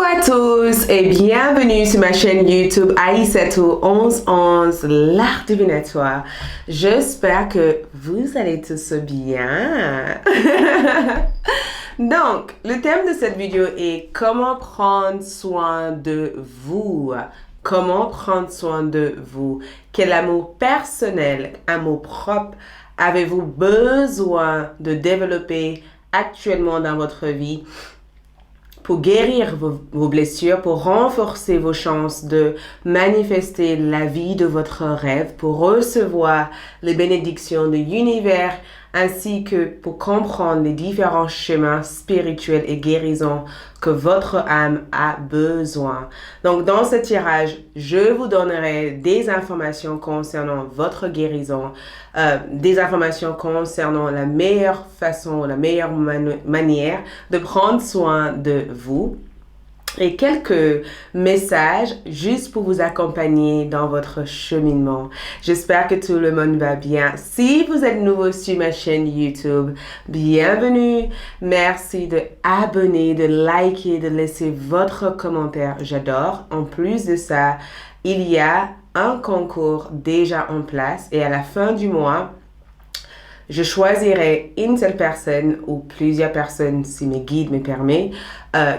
à tous et bienvenue sur ma chaîne YouTube Aïssatou 1111 l'art divinatoire. J'espère que vous allez tous bien. Donc, le thème de cette vidéo est comment prendre soin de vous. Comment prendre soin de vous? Quel amour personnel, amour propre avez-vous besoin de développer actuellement dans votre vie pour guérir vos blessures, pour renforcer vos chances de manifester la vie de votre rêve, pour recevoir les bénédictions de l'univers, ainsi que pour comprendre les différents chemins spirituels et guérisons que votre âme a besoin. Donc, dans ce tirage, je vous donnerai des informations concernant votre guérison, des informations concernant la meilleure façon, la meilleure manière de prendre soin de vous et quelques messages juste pour vous accompagner dans votre cheminement. J'espère que tout le monde va bien. Si vous êtes nouveau sur ma chaîne YouTube, bienvenue. Merci de abonner, de liker, de laisser votre commentaire. J'adore. En plus de ça, il y a un concours déjà en place et à la fin du mois, je choisirai une seule personne ou plusieurs personnes, si mes guides me permettent,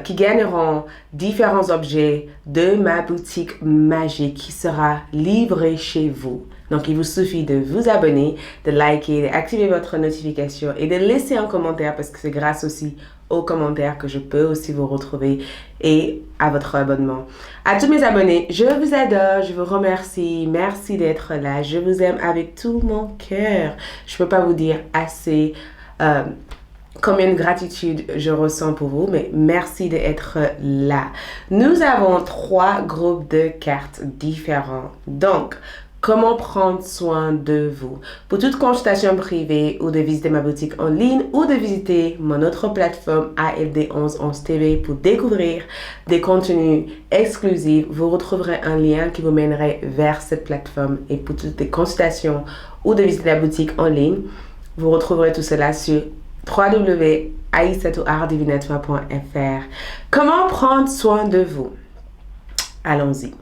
qui gagneront différents objets de ma boutique magique qui sera livrée chez vous. Donc, il vous suffit de vous abonner, de liker, d'activer votre notification et de laisser un commentaire parce que c'est grâce aussi aux commentaires que je peux aussi vous retrouver et à votre abonnement. À tous mes abonnés, je vous adore, je vous remercie, merci d'être là, je vous aime avec tout mon cœur. Je ne peux pas vous dire assez combien de gratitude je ressens pour vous, mais merci d'être là. Nous avons 3 groupes de cartes différents. Donc, comment prendre soin de vous? Pour toute consultation privée ou de visiter ma boutique en ligne ou de visiter mon autre plateforme ALD 1111 TV pour découvrir des contenus exclusifs, vous retrouverez un lien qui vous mènerait vers cette plateforme. Et pour toutes les consultations ou de visiter la boutique en ligne, vous retrouverez tout cela sur www.aïssatouartdivinatoire.fr. Comment prendre soin de vous? Allons-y.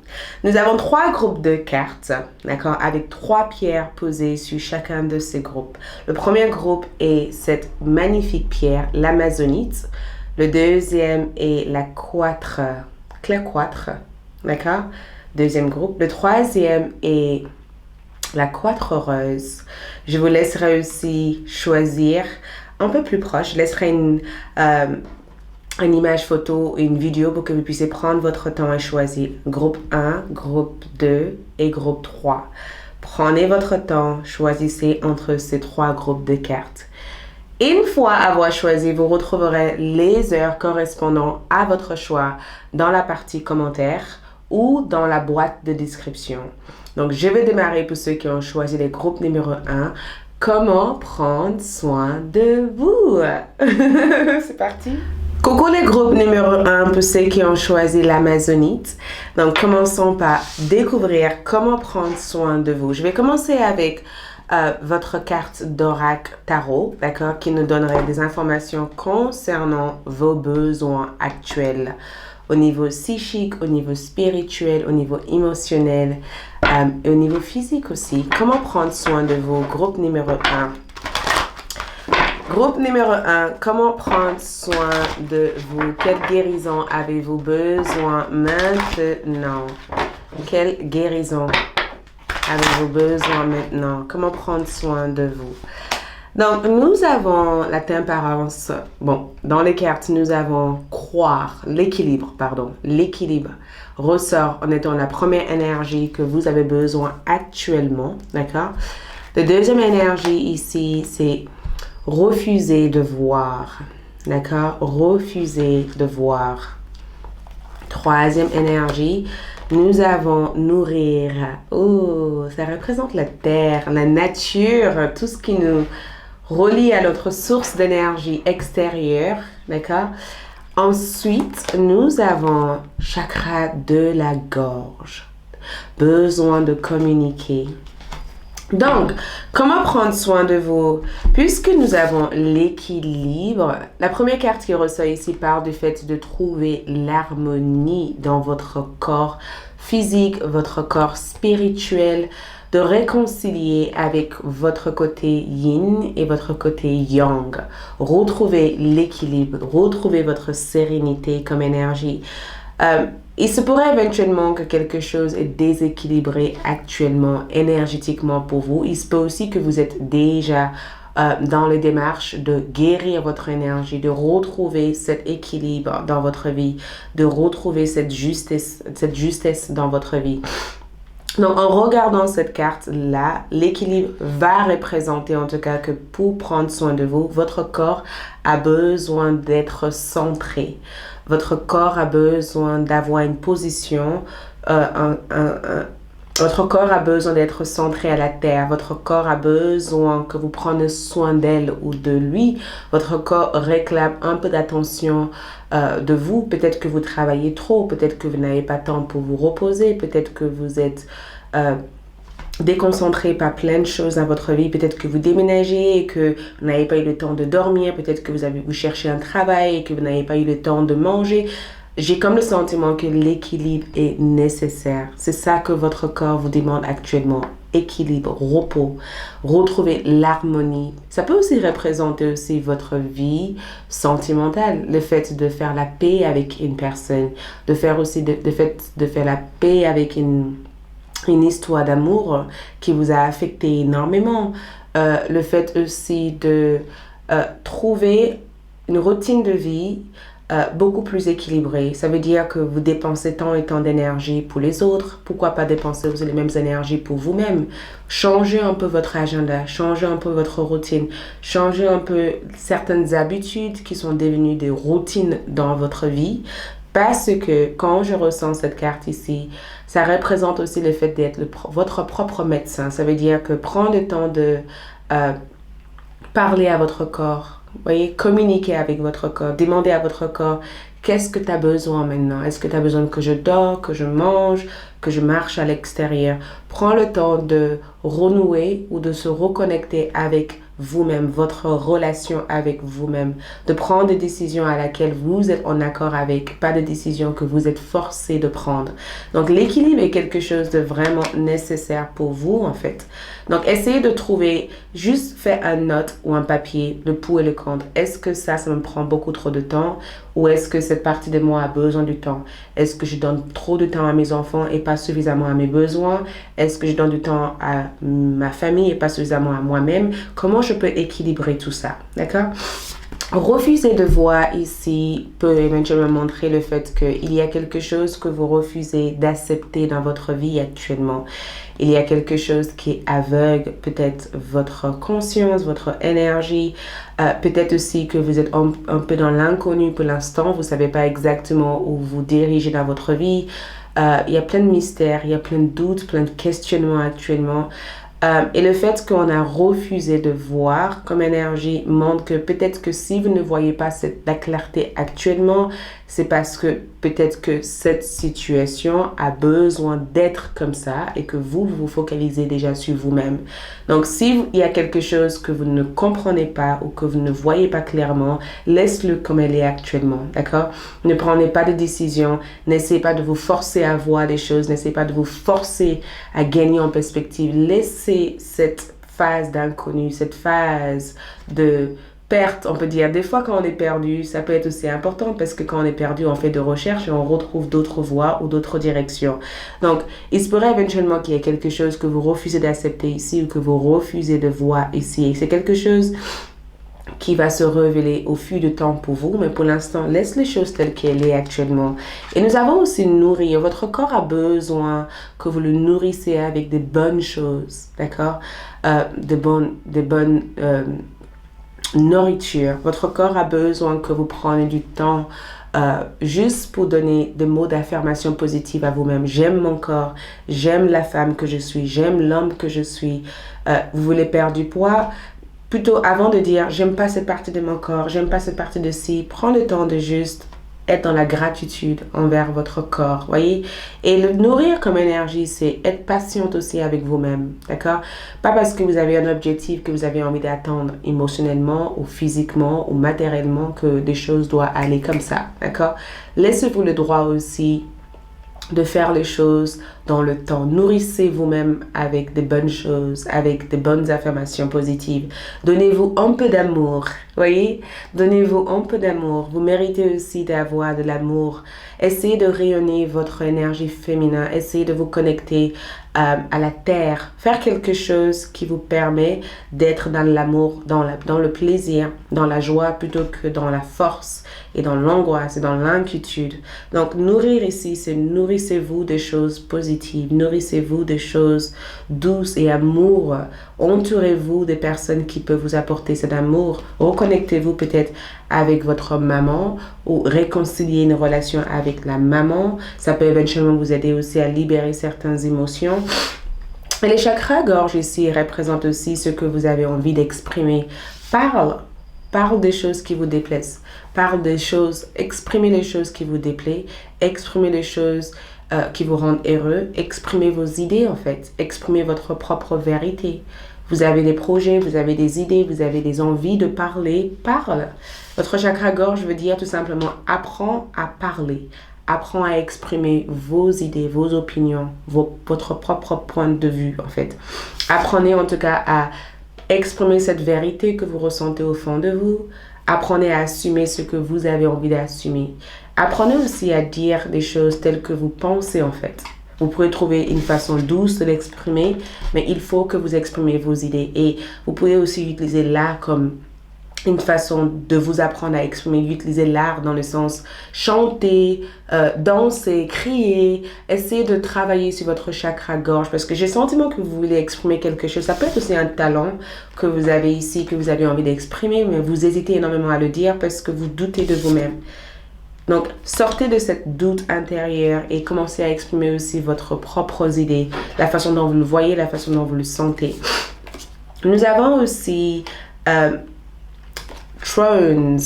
Nous avons 3 groupes de cartes, d'accord, avec 3 pierres posées sur chacun de ces groupes. Le premier groupe est cette magnifique pierre, l'amazonite. Le deuxième est la clair 4, d'accord, deuxième groupe. Le troisième est la 4 rose. Je vous laisserai aussi choisir un peu plus proche. Je laisserai une image photo, une vidéo pour que vous puissiez prendre votre temps et choisir groupe 1, groupe 2 et groupe 3. Prenez votre temps, choisissez entre ces 3 groupes de cartes. Une fois avoir choisi, vous retrouverez les heures correspondant à votre choix dans la partie commentaires ou dans la boîte de description. Donc, je vais démarrer pour ceux qui ont choisi les groupes numéro 1. Comment prendre soin de vous? C'est parti! Coucou les groupes numéro 1 pour ceux qui ont choisi l'amazonite. Donc, commençons par découvrir comment prendre soin de vous. Je vais commencer avec votre carte d'oracle tarot, d'accord, qui nous donnerait des informations concernant vos besoins actuels au niveau psychique, au niveau spirituel, au niveau émotionnel et au niveau physique aussi. Comment prendre soin de vous? Groupe numéro 1. Groupe numéro 1, comment prendre soin de vous? Quelle guérison avez-vous besoin maintenant? Quelle guérison avez-vous besoin maintenant? Comment prendre soin de vous? Donc, nous avons la tempérance. Bon, dans les cartes, nous avons l'équilibre ressort en étant la première énergie que vous avez besoin actuellement, d'accord? La deuxième énergie ici, c'est refuser de voir, d'accord? Refuser de voir. Troisième énergie, nous avons nourrir. Oh, ça représente la terre, la nature, tout ce qui nous relie à notre source d'énergie extérieure, d'accord? Ensuite, nous avons chakra de la gorge, besoin de communiquer. Donc, comment prendre soin de vous? Puisque nous avons l'équilibre, la première carte qui ressort ici parle du fait de trouver l'harmonie dans votre corps physique, votre corps spirituel, de réconcilier avec votre côté yin et votre côté yang. Retrouver l'équilibre, retrouver votre sérénité comme énergie. Il se pourrait éventuellement que quelque chose est déséquilibré actuellement énergétiquement pour vous. Il se peut aussi que vous êtes déjà dans les démarches de guérir votre énergie, de retrouver cet équilibre dans votre vie, de retrouver cette justesse dans votre vie. Donc, en regardant cette carte-là, l'équilibre va représenter en tout cas que pour prendre soin de vous, votre corps a besoin d'être centré. Votre corps a besoin d'avoir une position, votre corps a besoin d'être centré à la terre. Votre corps a besoin que vous preniez soin d'elle ou de lui. Votre corps réclame un peu d'attention de vous. Peut-être que vous travaillez trop. Peut-être que vous n'avez pas de temps pour vous reposer. Peut-être que vous êtes déconcentré par plein de choses dans votre vie. Peut-être que vous déménagez et que vous n'avez pas eu le temps de dormir. Peut-être que vous cherchez un travail et que vous n'avez pas eu le temps de manger. J'ai comme le sentiment que l'équilibre est nécessaire. C'est ça que votre corps vous demande actuellement. Équilibre, repos, retrouver l'harmonie. Ça peut aussi représenter aussi votre vie sentimentale. Le fait de faire la paix avec une personne. De faire aussi de faire la paix avec une histoire d'amour qui vous a affecté énormément. Le fait aussi de trouver une routine de vie beaucoup plus équilibré. Ça veut dire que vous dépensez tant et tant d'énergie pour les autres. Pourquoi pas dépenser aussi les mêmes énergies pour vous-même? Changez un peu votre agenda, changez un peu votre routine, changez un peu certaines habitudes qui sont devenues des routines dans votre vie. Parce que quand je ressens cette carte ici, ça représente aussi le fait d'être votre propre médecin. Ça veut dire que prendre le temps de parler à votre corps. Voyez, communiquer avec votre corps, demander à votre corps qu'est-ce que tu as besoin maintenant. Est-ce que tu as besoin que je dors, que je mange, que je marche à l'extérieur? Prends le temps de renouer ou de se reconnecter avec vous-même, votre relation avec vous-même, de prendre des décisions à laquelle vous êtes en accord avec, pas de décisions que vous êtes forcé de prendre. Donc l'équilibre est quelque chose de vraiment nécessaire pour vous en fait. Donc essayez de trouver, juste faire une note ou un papier, le pour et le contre. Est-ce que ça me prend beaucoup trop de temps ou est-ce que cette partie de moi a besoin du temps? Est-ce que je donne trop de temps à mes enfants et pas suffisamment à mes besoins? Est-ce que je donne du temps à ma famille et pas suffisamment à moi-même? Comment je peux équilibrer tout ça? D'accord? Refuser de voir ici peut éventuellement montrer le fait qu'il y a quelque chose que vous refusez d'accepter dans votre vie actuellement. Il y a quelque chose qui aveugle peut-être votre conscience, votre énergie. Peut-être aussi que vous êtes un peu dans l'inconnu pour l'instant. Vous ne savez pas exactement où vous dirigez dans votre vie. Il y a plein de mystères, il y a plein de doutes, plein de questionnements actuellement. Et le fait qu'on a refusé de voir comme énergie montre que peut-être que si vous ne voyez pas la clarté actuellement, c'est parce que peut-être que cette situation a besoin d'être comme ça et que vous vous focalisez déjà sur vous-même. Donc, s'il y a quelque chose que vous ne comprenez pas ou que vous ne voyez pas clairement, laisse-le comme elle est actuellement, d'accord? Ne prenez pas de décision, n'essayez pas de vous forcer à voir des choses, n'essayez pas de vous forcer à gagner en perspective. Laissez cette phase d'inconnu, cette phase de perte, on peut dire. Des fois, quand on est perdu, ça peut être aussi important parce que quand on est perdu, on fait de recherches et on retrouve d'autres voies ou d'autres directions. Donc, il se pourrait éventuellement qu'il y ait quelque chose que vous refusez d'accepter ici ou que vous refusez de voir ici. Et c'est quelque chose qui va se révéler au fil du temps pour vous, mais pour l'instant, laisse les choses telles qu'elles sont actuellement. Et nous avons aussi nourrir. Votre corps a besoin que vous le nourrissez avec des bonnes choses, d'accord? Des bonnes nourriture. Votre corps a besoin que vous preniez du temps juste pour donner des mots d'affirmation positive à vous-même. J'aime mon corps, j'aime la femme que je suis, j'aime l'homme que je suis. Vous voulez perdre du poids? Plutôt avant de dire j'aime pas cette partie de mon corps, j'aime pas cette partie de ci, prends le temps de juste être dans la gratitude envers votre corps, voyez? Et le nourrir comme énergie, c'est être patiente aussi avec vous-même, d'accord? Pas parce que vous avez un objectif que vous avez envie d'atteindre émotionnellement ou physiquement ou matériellement que des choses doivent aller comme ça, d'accord? Laissez-vous le droit aussi de faire les choses dans le temps. Nourrissez vous-même avec des bonnes choses, avec des bonnes affirmations positives. Donnez-vous un peu d'amour, voyez? Donnez-vous un peu d'amour. Vous méritez aussi d'avoir de l'amour. Essayez de rayonner votre énergie féminin. Essayez de vous connecter à la terre. Faire quelque chose qui vous permet d'être dans l'amour, dans le plaisir, dans la joie plutôt que dans la force et dans l'angoisse et dans l'inquiétude. Donc, nourrir ici, c'est nourrissez-vous des choses positives, nourrissez-vous des choses douces et amour. Entourez-vous des personnes qui peuvent vous apporter cet amour. Reconnectez-vous peut-être avec votre maman ou réconcilier une relation avec la maman. Ça peut éventuellement vous aider aussi à libérer certaines émotions. Et les chakras gorge ici représentent aussi ce que vous avez envie d'exprimer. Parle des choses qui vous déplaisent. Parle des choses, exprimez les choses qui vous déplaisent. Exprimez les choses qui vous rendent heureux. Exprimez vos idées en fait. Exprimez votre propre vérité. Vous avez des projets, vous avez des idées, vous avez des envies de parler. Parle. Votre chakra gorge veut dire tout simplement apprends à parler. Apprends à exprimer vos idées, vos opinions, votre propre point de vue en fait. Apprenez en tout cas à exprimez cette vérité que vous ressentez au fond de vous. Apprenez à assumer ce que vous avez envie d'assumer. Apprenez aussi à dire des choses telles que vous pensez en fait. Vous pouvez trouver une façon douce de l'exprimer, mais il faut que vous exprimez vos idées. Et vous pouvez aussi utiliser l'art comme une façon de vous apprendre à exprimer, utiliser l'art dans le sens chanter, danser, crier, essayez de travailler sur votre chakra gorge parce que j'ai le sentiment que vous voulez exprimer quelque chose. Ça peut être aussi un talent que vous avez ici, que vous avez envie d'exprimer, mais vous hésitez énormément à le dire parce que vous doutez de vous-même. Donc, sortez de cette doute intérieure et commencez à exprimer aussi votre propres idées, la façon dont vous le voyez, la façon dont vous le sentez. Nous avons aussi Thrones,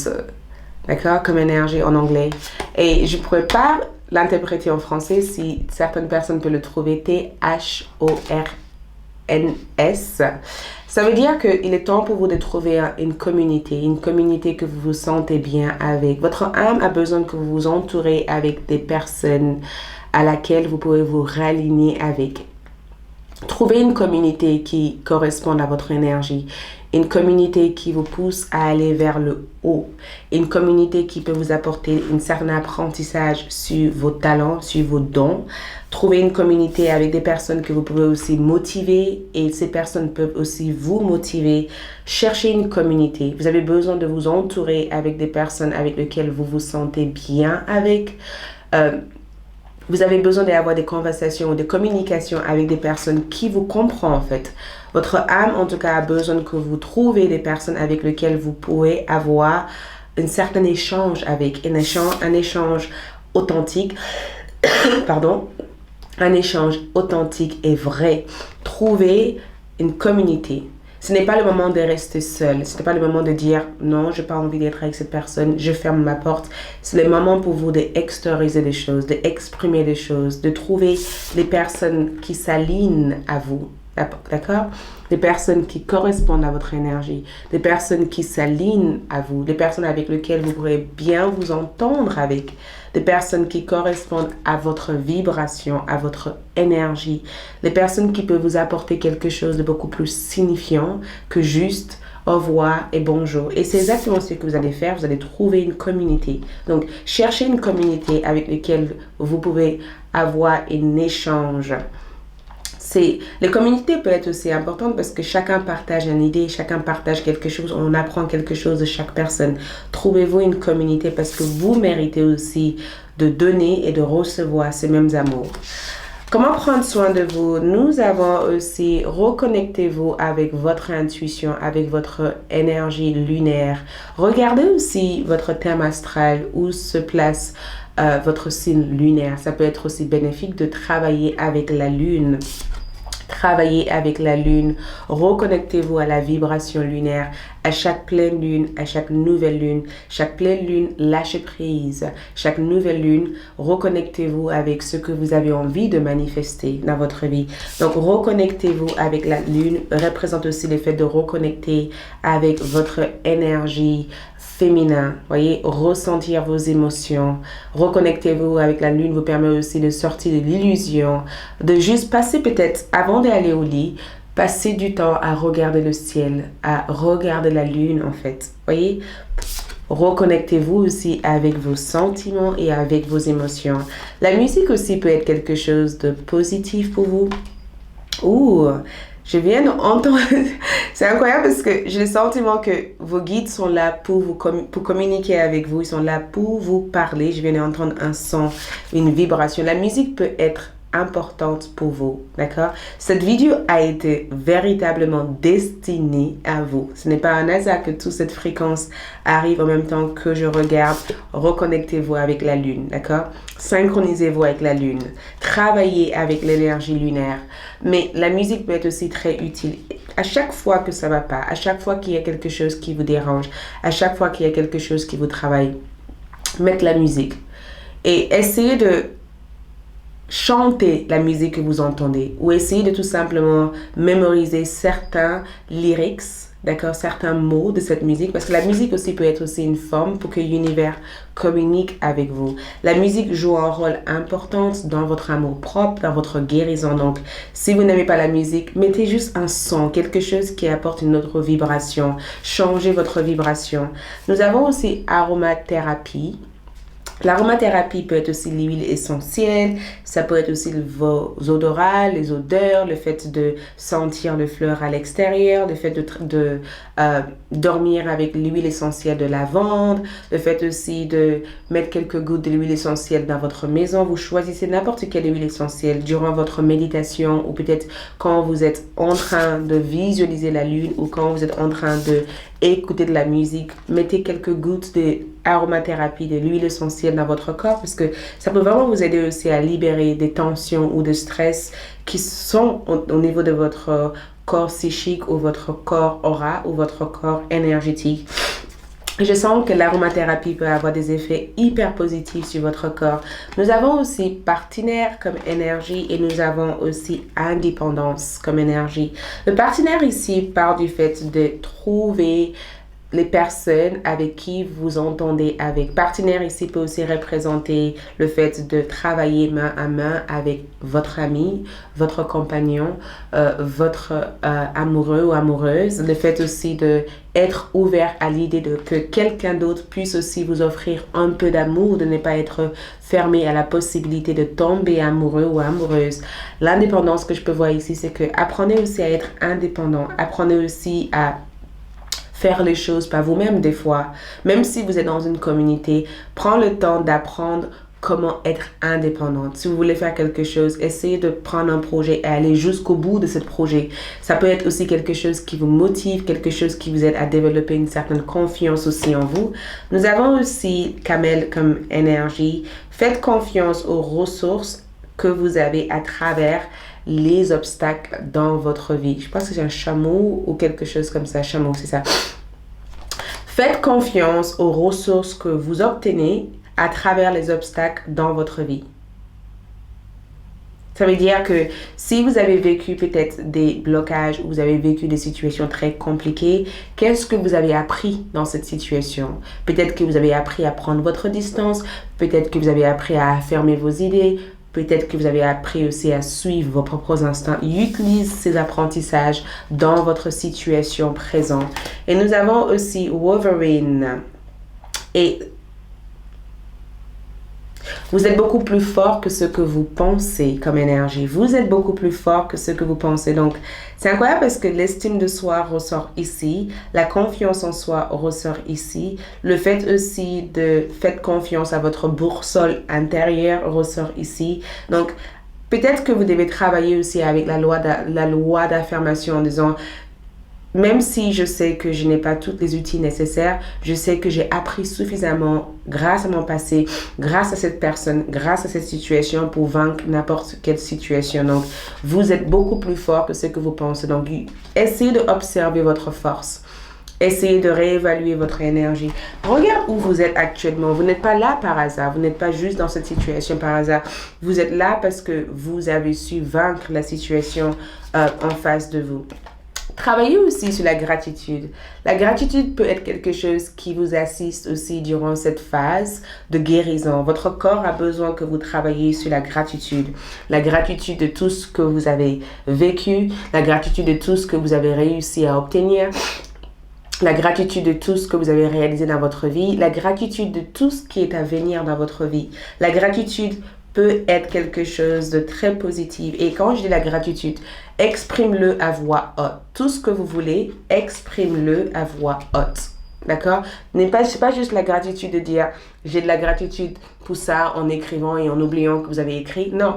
d'accord, comme énergie en anglais. Et je ne pourrais pas l'interpréter en français si certaines personnes peuvent le trouver Thorns. Ça veut dire qu'il est temps pour vous de trouver une communauté que vous vous sentez bien avec. Votre âme a besoin que vous vous entourez avec des personnes à laquelle vous pouvez vous réaligner avec. Trouvez une communauté qui corresponde à votre énergie. Une communauté qui vous pousse à aller vers le haut. Une communauté qui peut vous apporter un certain apprentissage sur vos talents, sur vos dons. Trouvez une communauté avec des personnes que vous pouvez aussi motiver et ces personnes peuvent aussi vous motiver. Cherchez une communauté. Vous avez besoin de vous entourer avec des personnes avec lesquelles vous vous sentez bien avec. Vous avez besoin d'avoir des conversations ou des communications avec des personnes qui vous comprennent en fait. Votre âme en tout cas a besoin que vous trouviez des personnes avec lesquelles vous pouvez avoir un certain échange avec, un échange authentique, pardon, un échange authentique et vrai. Trouvez une communauté. Ce n'est pas le moment de rester seul. Ce n'est pas le moment de dire non, je n'ai pas envie d'être avec cette personne, je ferme ma porte. C'est le moment pour vous d'extérioriser des choses, d'exprimer des choses, de trouver des personnes qui s'alignent à vous. D'accord? Des personnes qui correspondent à votre énergie, des personnes qui s'alignent à vous, des personnes avec lesquelles vous pourrez bien vous entendre avec, des personnes qui correspondent à votre vibration, à votre énergie, des personnes qui peuvent vous apporter quelque chose de beaucoup plus signifiant que juste au revoir et bonjour. Et c'est exactement ce que vous allez faire, vous allez trouver une communauté. Donc, cherchez une communauté avec laquelle vous pouvez avoir un échange. Les communautés peuvent être aussi importantes parce que chacun partage une idée, chacun partage quelque chose, on apprend quelque chose de chaque personne. Trouvez-vous une communauté parce que vous méritez aussi de donner et de recevoir ces mêmes amours. Comment prendre soin de vous? Nous avons aussi reconnectez-vous avec votre intuition, avec votre énergie lunaire. Regardez aussi votre thème astral où se place votre signe lunaire. Ça peut être aussi bénéfique de travailler avec la lune. Travaillez avec la lune, reconnectez-vous à la vibration lunaire, à chaque pleine lune, à chaque nouvelle lune. Chaque pleine lune, lâchez prise. Chaque nouvelle lune, reconnectez-vous avec ce que vous avez envie de manifester dans votre vie. Donc, reconnectez-vous avec la lune, représente aussi le fait de reconnecter avec votre énergie féminin, voyez, ressentir vos émotions, reconnectez-vous avec la lune vous permet aussi de sortir de l'illusion, de juste passer peut-être, avant d'aller au lit, passer du temps à regarder le ciel, à regarder la lune en fait, voyez. Reconnectez-vous aussi avec vos sentiments et avec vos émotions. La musique aussi peut être quelque chose de positif pour vous. Ouh, je viens d'entendre, c'est incroyable parce que j'ai le sentiment que vos guides sont là pour pour communiquer avec vous, ils sont là pour vous parler. Je viens d'entendre un son, une vibration. La musique peut être importante pour vous, d'accord? Cette vidéo a été véritablement destinée à vous. Ce n'est pas un hasard que toute cette fréquence arrive en même temps que je regarde. Reconnectez-vous avec la lune, d'accord? Synchronisez-vous avec la lune. Travaillez avec l'énergie lunaire. Mais la musique peut être aussi très utile. À chaque fois que ça va pas, à chaque fois qu'il y a quelque chose qui vous dérange, à chaque fois qu'il y a quelque chose qui vous travaille, mettez la musique. Et essayez de chanter la musique que vous entendez ou essayez de tout simplement mémoriser certains lyrics, d'accord, certains mots de cette musique parce que la musique aussi peut être aussi une forme pour que l'univers communique avec vous. La musique joue un rôle important dans votre amour propre, dans votre guérison. Donc, si vous n'aimez pas la musique, mettez juste un son, quelque chose qui apporte une autre vibration. Changez votre vibration. Nous avons aussi aromathérapie. L'aromathérapie peut être aussi l'huile essentielle, ça peut être aussi vos odorats, les odeurs, le fait de sentir le fleur à l'extérieur, le fait de dormir avec l'huile essentielle de lavande, le fait aussi de mettre quelques gouttes de l'huile essentielle dans votre maison. Vous choisissez n'importe quelle huile essentielle durant votre méditation ou peut-être quand vous êtes en train de visualiser la lune ou quand vous êtes en train de écouter de la musique. Mettez quelques gouttes d'aromathérapie, de l'huile essentielle dans votre corps parce que ça peut vraiment vous aider aussi à libérer des tensions ou de stress qui sont au niveau de votre corps psychique ou votre corps aura ou votre corps énergétique. Je sens que l'aromathérapie peut avoir des effets hyper positifs sur votre corps. Nous avons aussi partenaire comme énergie et nous avons aussi indépendance comme énergie. Le partenaire ici parle du fait de trouver les personnes avec qui vous entendez avec. Partenaire ici peut aussi représenter le fait de travailler main à main avec votre ami, votre compagnon, votre amoureux ou amoureuse. Le fait aussi de être ouvert à l'idée de que quelqu'un d'autre puisse aussi vous offrir un peu d'amour, de ne pas être fermé à la possibilité de tomber amoureux ou amoureuse. L'indépendance que je peux voir ici, c'est que apprenez aussi à être indépendant. Apprenez aussi à faire les choses par vous-même des fois. Même si vous êtes dans une communauté, prenez le temps d'apprendre comment être indépendante. Si vous voulez faire quelque chose, essayez de prendre un projet et aller jusqu'au bout de ce projet. Ça peut être aussi quelque chose qui vous motive, quelque chose qui vous aide à développer une certaine confiance aussi en vous. Nous avons aussi Camel comme énergie. Faites confiance aux ressources que vous avez à travers les obstacles dans votre vie. Je pense que c'est un chameau ou quelque chose comme ça. Chameau, c'est ça. Faites confiance aux ressources que vous obtenez à travers les obstacles dans votre vie. Ça veut dire que si vous avez vécu peut-être des blocages ou vous avez vécu des situations très compliquées, qu'est-ce que vous avez appris dans cette situation? Peut-être que vous avez appris à prendre votre distance, peut-être que vous avez appris à affirmer vos idées, peut-être que vous avez appris aussi à suivre vos propres instincts. Utilisez ces apprentissages dans votre situation présente. Et nous avons aussi Wolverine. Et vous êtes beaucoup plus fort que ce que vous pensez comme énergie. Vous êtes beaucoup plus fort que ce que vous pensez. Donc, c'est incroyable parce que l'estime de soi ressort ici. La confiance en soi ressort ici. Le fait aussi de faire confiance à votre boussole intérieure ressort ici. Donc, peut-être que vous devez travailler aussi avec la loi d'affirmation en disant même si je sais que je n'ai pas tous les outils nécessaires, je sais que j'ai appris suffisamment grâce à mon passé, grâce à cette personne, grâce à cette situation pour vaincre n'importe quelle situation. Donc, vous êtes beaucoup plus fort que ce que vous pensez. Donc, essayez d'observer votre force. Essayez de réévaluer votre énergie. Regarde où vous êtes actuellement. Vous n'êtes pas là par hasard. Vous n'êtes pas juste dans cette situation par hasard. Vous êtes là parce que vous avez su vaincre la situation en face de vous. Travaillez aussi sur la gratitude. La gratitude peut être quelque chose qui vous assiste aussi durant cette phase de guérison. Votre corps a besoin que vous travailliez sur la gratitude. La gratitude de tout ce que vous avez vécu, la gratitude de tout ce que vous avez réussi à obtenir, la gratitude de tout ce que vous avez réalisé dans votre vie, la gratitude de tout ce qui est à venir dans votre vie. La gratitude peut être quelque chose de très positif. Et quand je dis la gratitude, exprime-le à voix haute. Tout ce que vous voulez, exprime-le à voix haute. D'accord? C'est pas juste la gratitude de dire j'ai de la gratitude pour ça en écrivant et en oubliant que vous avez écrit. Non.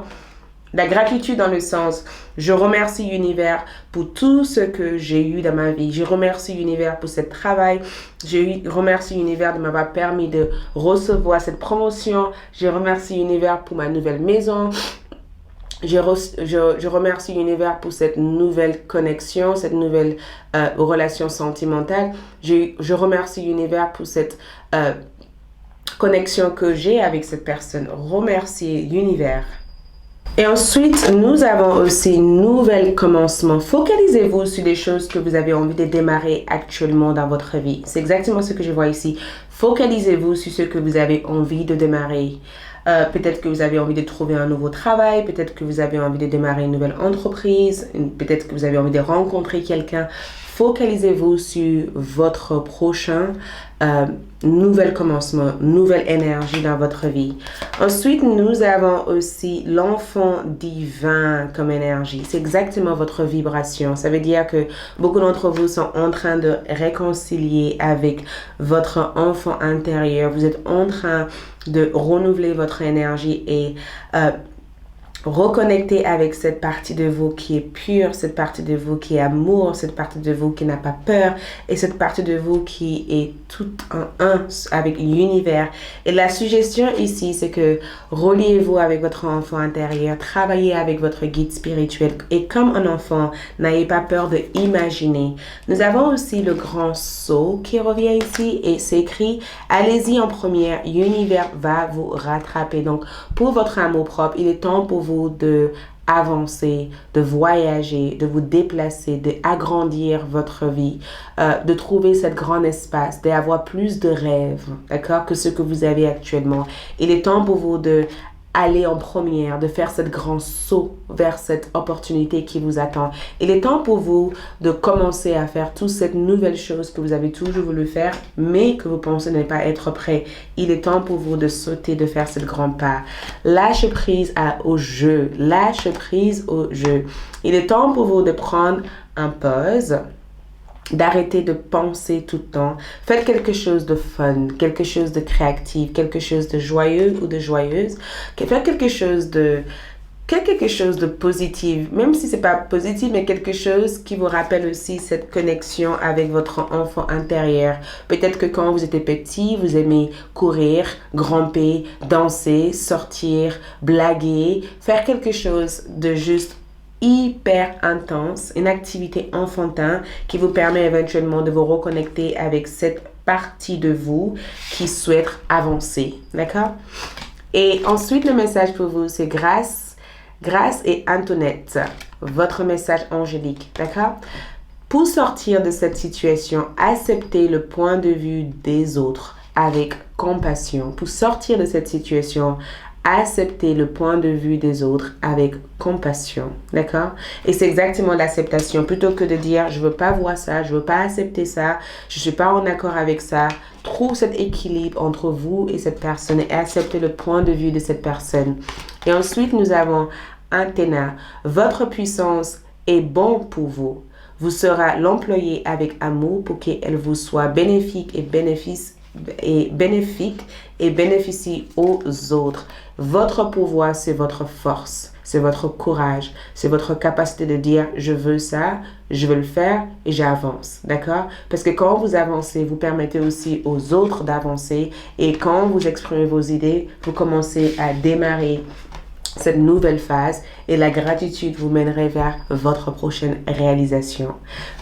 La gratitude dans le sens, je remercie l'univers pour tout ce que j'ai eu dans ma vie. Je remercie l'univers pour ce travail. Je remercie l'univers de m'avoir permis de recevoir cette promotion. Je remercie l'univers pour ma nouvelle maison. Je remercie l'univers pour cette nouvelle connexion, cette nouvelle relation sentimentale. Je remercie l'univers pour cette connexion que j'ai avec cette personne. Remerciez l'univers. Et ensuite, nous avons aussi nouvel commencement. Focalisez-vous sur des choses que vous avez envie de démarrer actuellement dans votre vie. C'est exactement ce que je vois ici. Focalisez-vous sur ce que vous avez envie de démarrer. Peut-être que vous avez envie de trouver un nouveau travail, peut-être que vous avez envie de démarrer une nouvelle entreprise, peut-être que vous avez envie de rencontrer quelqu'un. Focalisez-vous sur votre prochain nouvel commencement, nouvelle énergie dans votre vie. Ensuite, nous avons aussi l'enfant divin comme énergie. C'est exactement votre vibration. Ça veut dire que beaucoup d'entre vous sont en train de réconcilier avec votre enfant intérieur. Vous êtes en train de renouveler votre énergie et reconnecter avec cette partie de vous qui est pure, cette partie de vous qui est amour, cette partie de vous qui n'a pas peur et cette partie de vous qui est tout en un avec l'univers. Et la suggestion ici, c'est que reliez-vous avec votre enfant intérieur, travaillez avec votre guide spirituel et comme un enfant, n'ayez pas peur de imaginer. Nous avons aussi le grand saut qui revient ici et c'est écrit « Allez-y en première, l'univers va vous rattraper ». Donc, pour votre amour propre, il est temps pour vous de avancer, de voyager, de vous déplacer, d'agrandir votre vie, de trouver cet grand espace, d'avoir plus de rêves, d'accord, que ce que vous avez actuellement. Il est temps pour vous de aller en première, de faire ce grand saut vers cette opportunité qui vous attend. Il est temps pour vous de commencer à faire toute cette nouvelle chose que vous avez toujours voulu faire, mais que vous pensez ne pas être prêt. Il est temps pour vous de sauter, de faire ce grand pas. Lâche prise au jeu. Lâche prise au jeu. Il est temps pour vous de prendre un pause, d'arrêter de penser tout le temps. Faites quelque chose de fun, quelque chose de créatif, quelque chose de joyeux ou de joyeuse. Faites quelque chose de positif, même si c'est pas positif, mais quelque chose qui vous rappelle aussi cette connexion avec votre enfant intérieur. Peut-être que quand vous étiez petit, vous aimez courir, grimper, danser, sortir, blaguer, faire quelque chose de juste hyper intense, une activité enfantin qui vous permet éventuellement de vous reconnecter avec cette partie de vous qui souhaite avancer, d'accord? Et ensuite, le message pour vous, c'est Grâce et Antoinette, votre message angélique, d'accord? Pour sortir de cette situation, acceptez le point de vue des autres avec compassion. Pour sortir de cette situation, accepter le point de vue des autres avec compassion, d'accord? Et c'est exactement l'acceptation. Plutôt que de dire, je veux pas voir ça, je veux pas accepter ça, je suis pas en accord avec ça, trouve cet équilibre entre vous et cette personne et acceptez le point de vue de cette personne. Et ensuite, nous avons Antenna. Votre puissance est bon pour vous. Vous serez l'employé avec amour pour qu'elle vous soit bénéfique et est bénéfique et bénéficie aux autres. Votre pouvoir, c'est votre force, c'est votre courage, c'est votre capacité de dire je veux ça, je veux le faire et j'avance, d'accord? Parce que quand vous avancez, vous permettez aussi aux autres d'avancer et quand vous exprimez vos idées, vous commencez à démarrer cette nouvelle phase et la gratitude vous mènerait vers votre prochaine réalisation.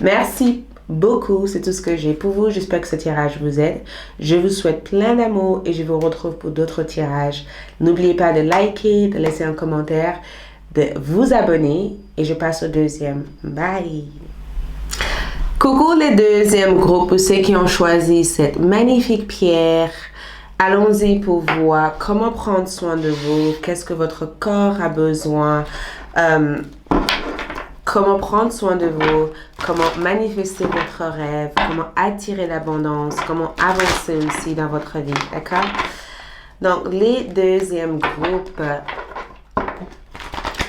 Merci beaucoup, c'est tout ce que j'ai pour vous. J'espère que ce tirage vous aide. Je vous souhaite plein d'amour et je vous retrouve pour d'autres tirages. N'oubliez pas de liker, de laisser un commentaire, de vous abonner et je passe au deuxième. Bye! Coucou les deuxièmes groupes, ceux qui ont choisi cette magnifique pierre. Allons-y pour voir comment prendre soin de vous, qu'est-ce que votre corps a besoin, comment prendre soin de vous, comment manifester votre rêve, comment attirer l'abondance, comment avancer aussi dans votre vie, d'accord? Donc, les deuxièmes groupes,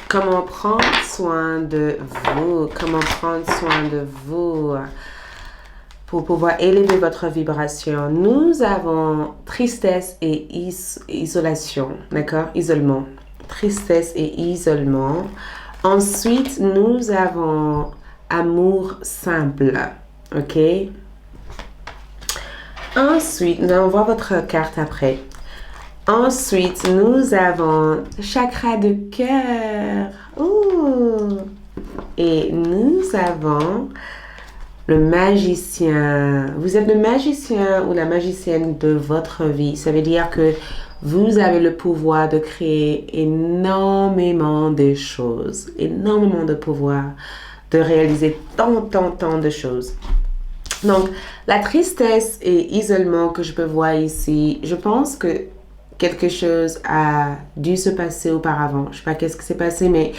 comment prendre soin de vous, comment prendre soin de vous pour pouvoir élever votre vibration. Nous avons tristesse et isolation, d'accord? Isolement. Tristesse et isolement. Ensuite, nous avons amour simple, ok? Ensuite, nous allons voir votre carte après. Ensuite, nous avons chakra de cœur. Ouh! Et nous avons le magicien. Vous êtes le magicien ou la magicienne de votre vie. Ça veut dire que vous avez le pouvoir de créer énormément de choses. Énormément de pouvoir de réaliser tant de choses. Donc, la tristesse et isolement que je peux voir ici, je pense que quelque chose a dû se passer auparavant. Je ne sais pas qu'est-ce qui s'est passé, mais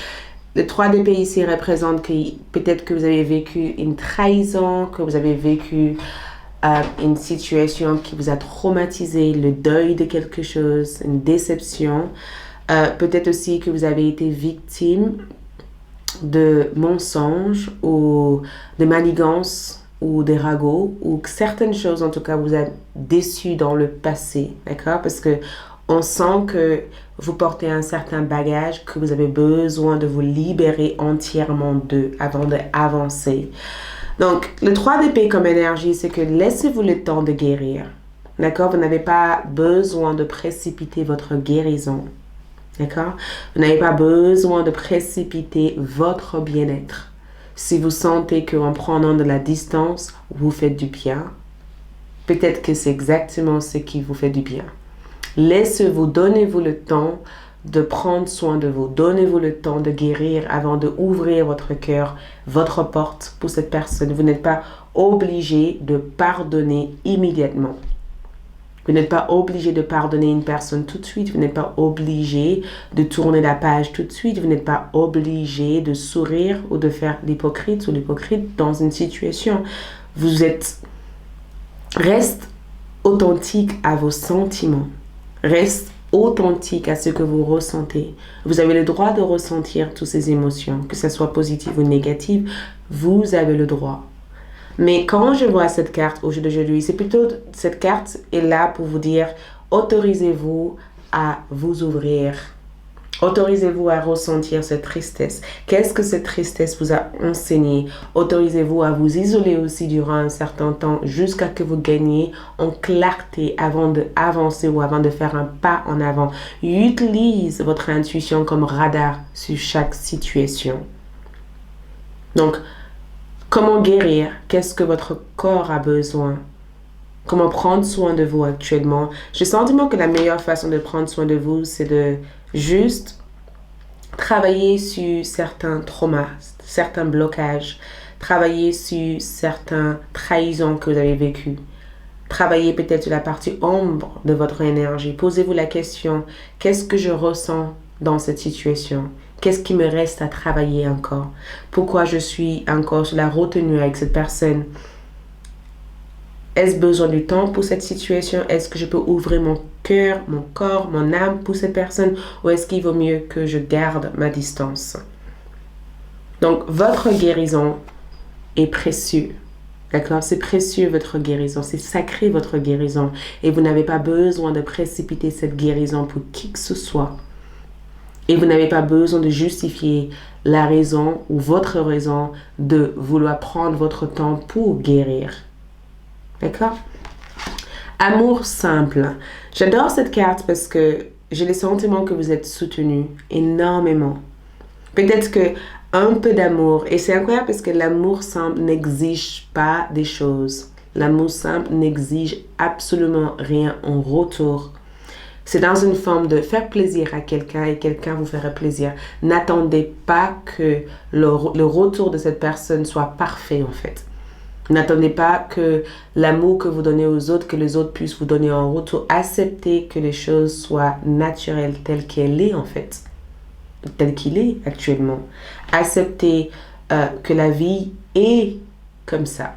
le 3 d'épée ici représente que peut-être que vous avez vécu une trahison, que vous avez vécu une situation qui vous a traumatisé, le deuil de quelque chose, une déception. Peut-être aussi que vous avez été victime de mensonges ou de manigances ou des ragots ou que certaines choses en tout cas vous a déçu dans le passé, d'accord? Parce que on sent que vous portez un certain bagage que vous avez besoin de vous libérer entièrement d'eux avant d'avancer. Donc, le 3 d'épée comme énergie, c'est que laissez-vous le temps de guérir. D'accord? Vous n'avez pas besoin de précipiter votre guérison. D'accord? Vous n'avez pas besoin de précipiter votre bien-être. Si vous sentez qu'en prenant de la distance, vous faites du bien, peut-être que c'est exactement ce qui vous fait du bien. Laissez-vous, donnez-vous le temps de prendre soin de vous. Donnez-vous le temps de guérir avant de ouvrir votre cœur, votre porte pour cette personne. Vous n'êtes pas obligé de pardonner immédiatement. Vous n'êtes pas obligé de pardonner une personne tout de suite. Vous n'êtes pas obligé de tourner la page tout de suite. Vous n'êtes pas obligé de sourire ou de faire l'hypocrite ou l'hypocrite dans une situation. Reste authentique à vos sentiments. Reste authentique à ce que vous ressentez. Vous avez le droit de ressentir toutes ces émotions, que ce soit positive ou négative. Vous avez le droit. Mais quand je vois cette carte au jeu d'aujourd'hui, c'est plutôt cette carte est là pour vous dire autorisez-vous à vous ouvrir. Autorisez-vous à ressentir cette tristesse. Qu'est-ce que cette tristesse vous a enseigné? Autorisez-vous à vous isoler aussi durant un certain temps jusqu'à ce que vous gagniez en clarté avant d'avancer ou avant de faire un pas en avant. Utilise votre intuition comme radar sur chaque situation. Donc, comment guérir? Qu'est-ce que votre corps a besoin? Comment prendre soin de vous actuellement? J'ai le sentiment que la meilleure façon de prendre soin de vous, c'est de juste travailler sur certains traumas, certains blocages, travailler sur certaines trahisons que vous avez vécues. Travaillez peut-être sur la partie ombre de votre énergie. Posez-vous la question, qu'est-ce que je ressens dans cette situation? Qu'est-ce qui me reste à travailler encore? Pourquoi je suis encore sur la retenue avec cette personne? Est-ce besoin du temps pour cette situation? Est-ce que je peux ouvrir mon cœur, mon corps, mon âme pour cette personne? Ou est-ce qu'il vaut mieux que je garde ma distance? Donc, votre guérison est précieuse. D'accord? C'est précieux votre guérison, c'est sacré votre guérison. Et vous n'avez pas besoin de précipiter cette guérison pour qui que ce soit. Et vous n'avez pas besoin de justifier la raison ou votre raison de vouloir prendre votre temps pour guérir. D'accord? Amour simple. J'adore cette carte parce que j'ai le sentiment que vous êtes soutenu énormément. Peut-être que un peu d'amour. Et c'est incroyable parce que l'amour simple n'exige pas des choses. L'amour simple n'exige absolument rien en retour. C'est dans une forme de faire plaisir à quelqu'un et quelqu'un vous fera plaisir. N'attendez pas que le retour de cette personne soit parfait en fait. N'attendez pas que l'amour que vous donnez aux autres, que les autres puissent vous donner en retour. Acceptez que les choses soient naturelles telles qu'elles sont en fait. Tel qu'il est actuellement. Acceptez que la vie est comme ça.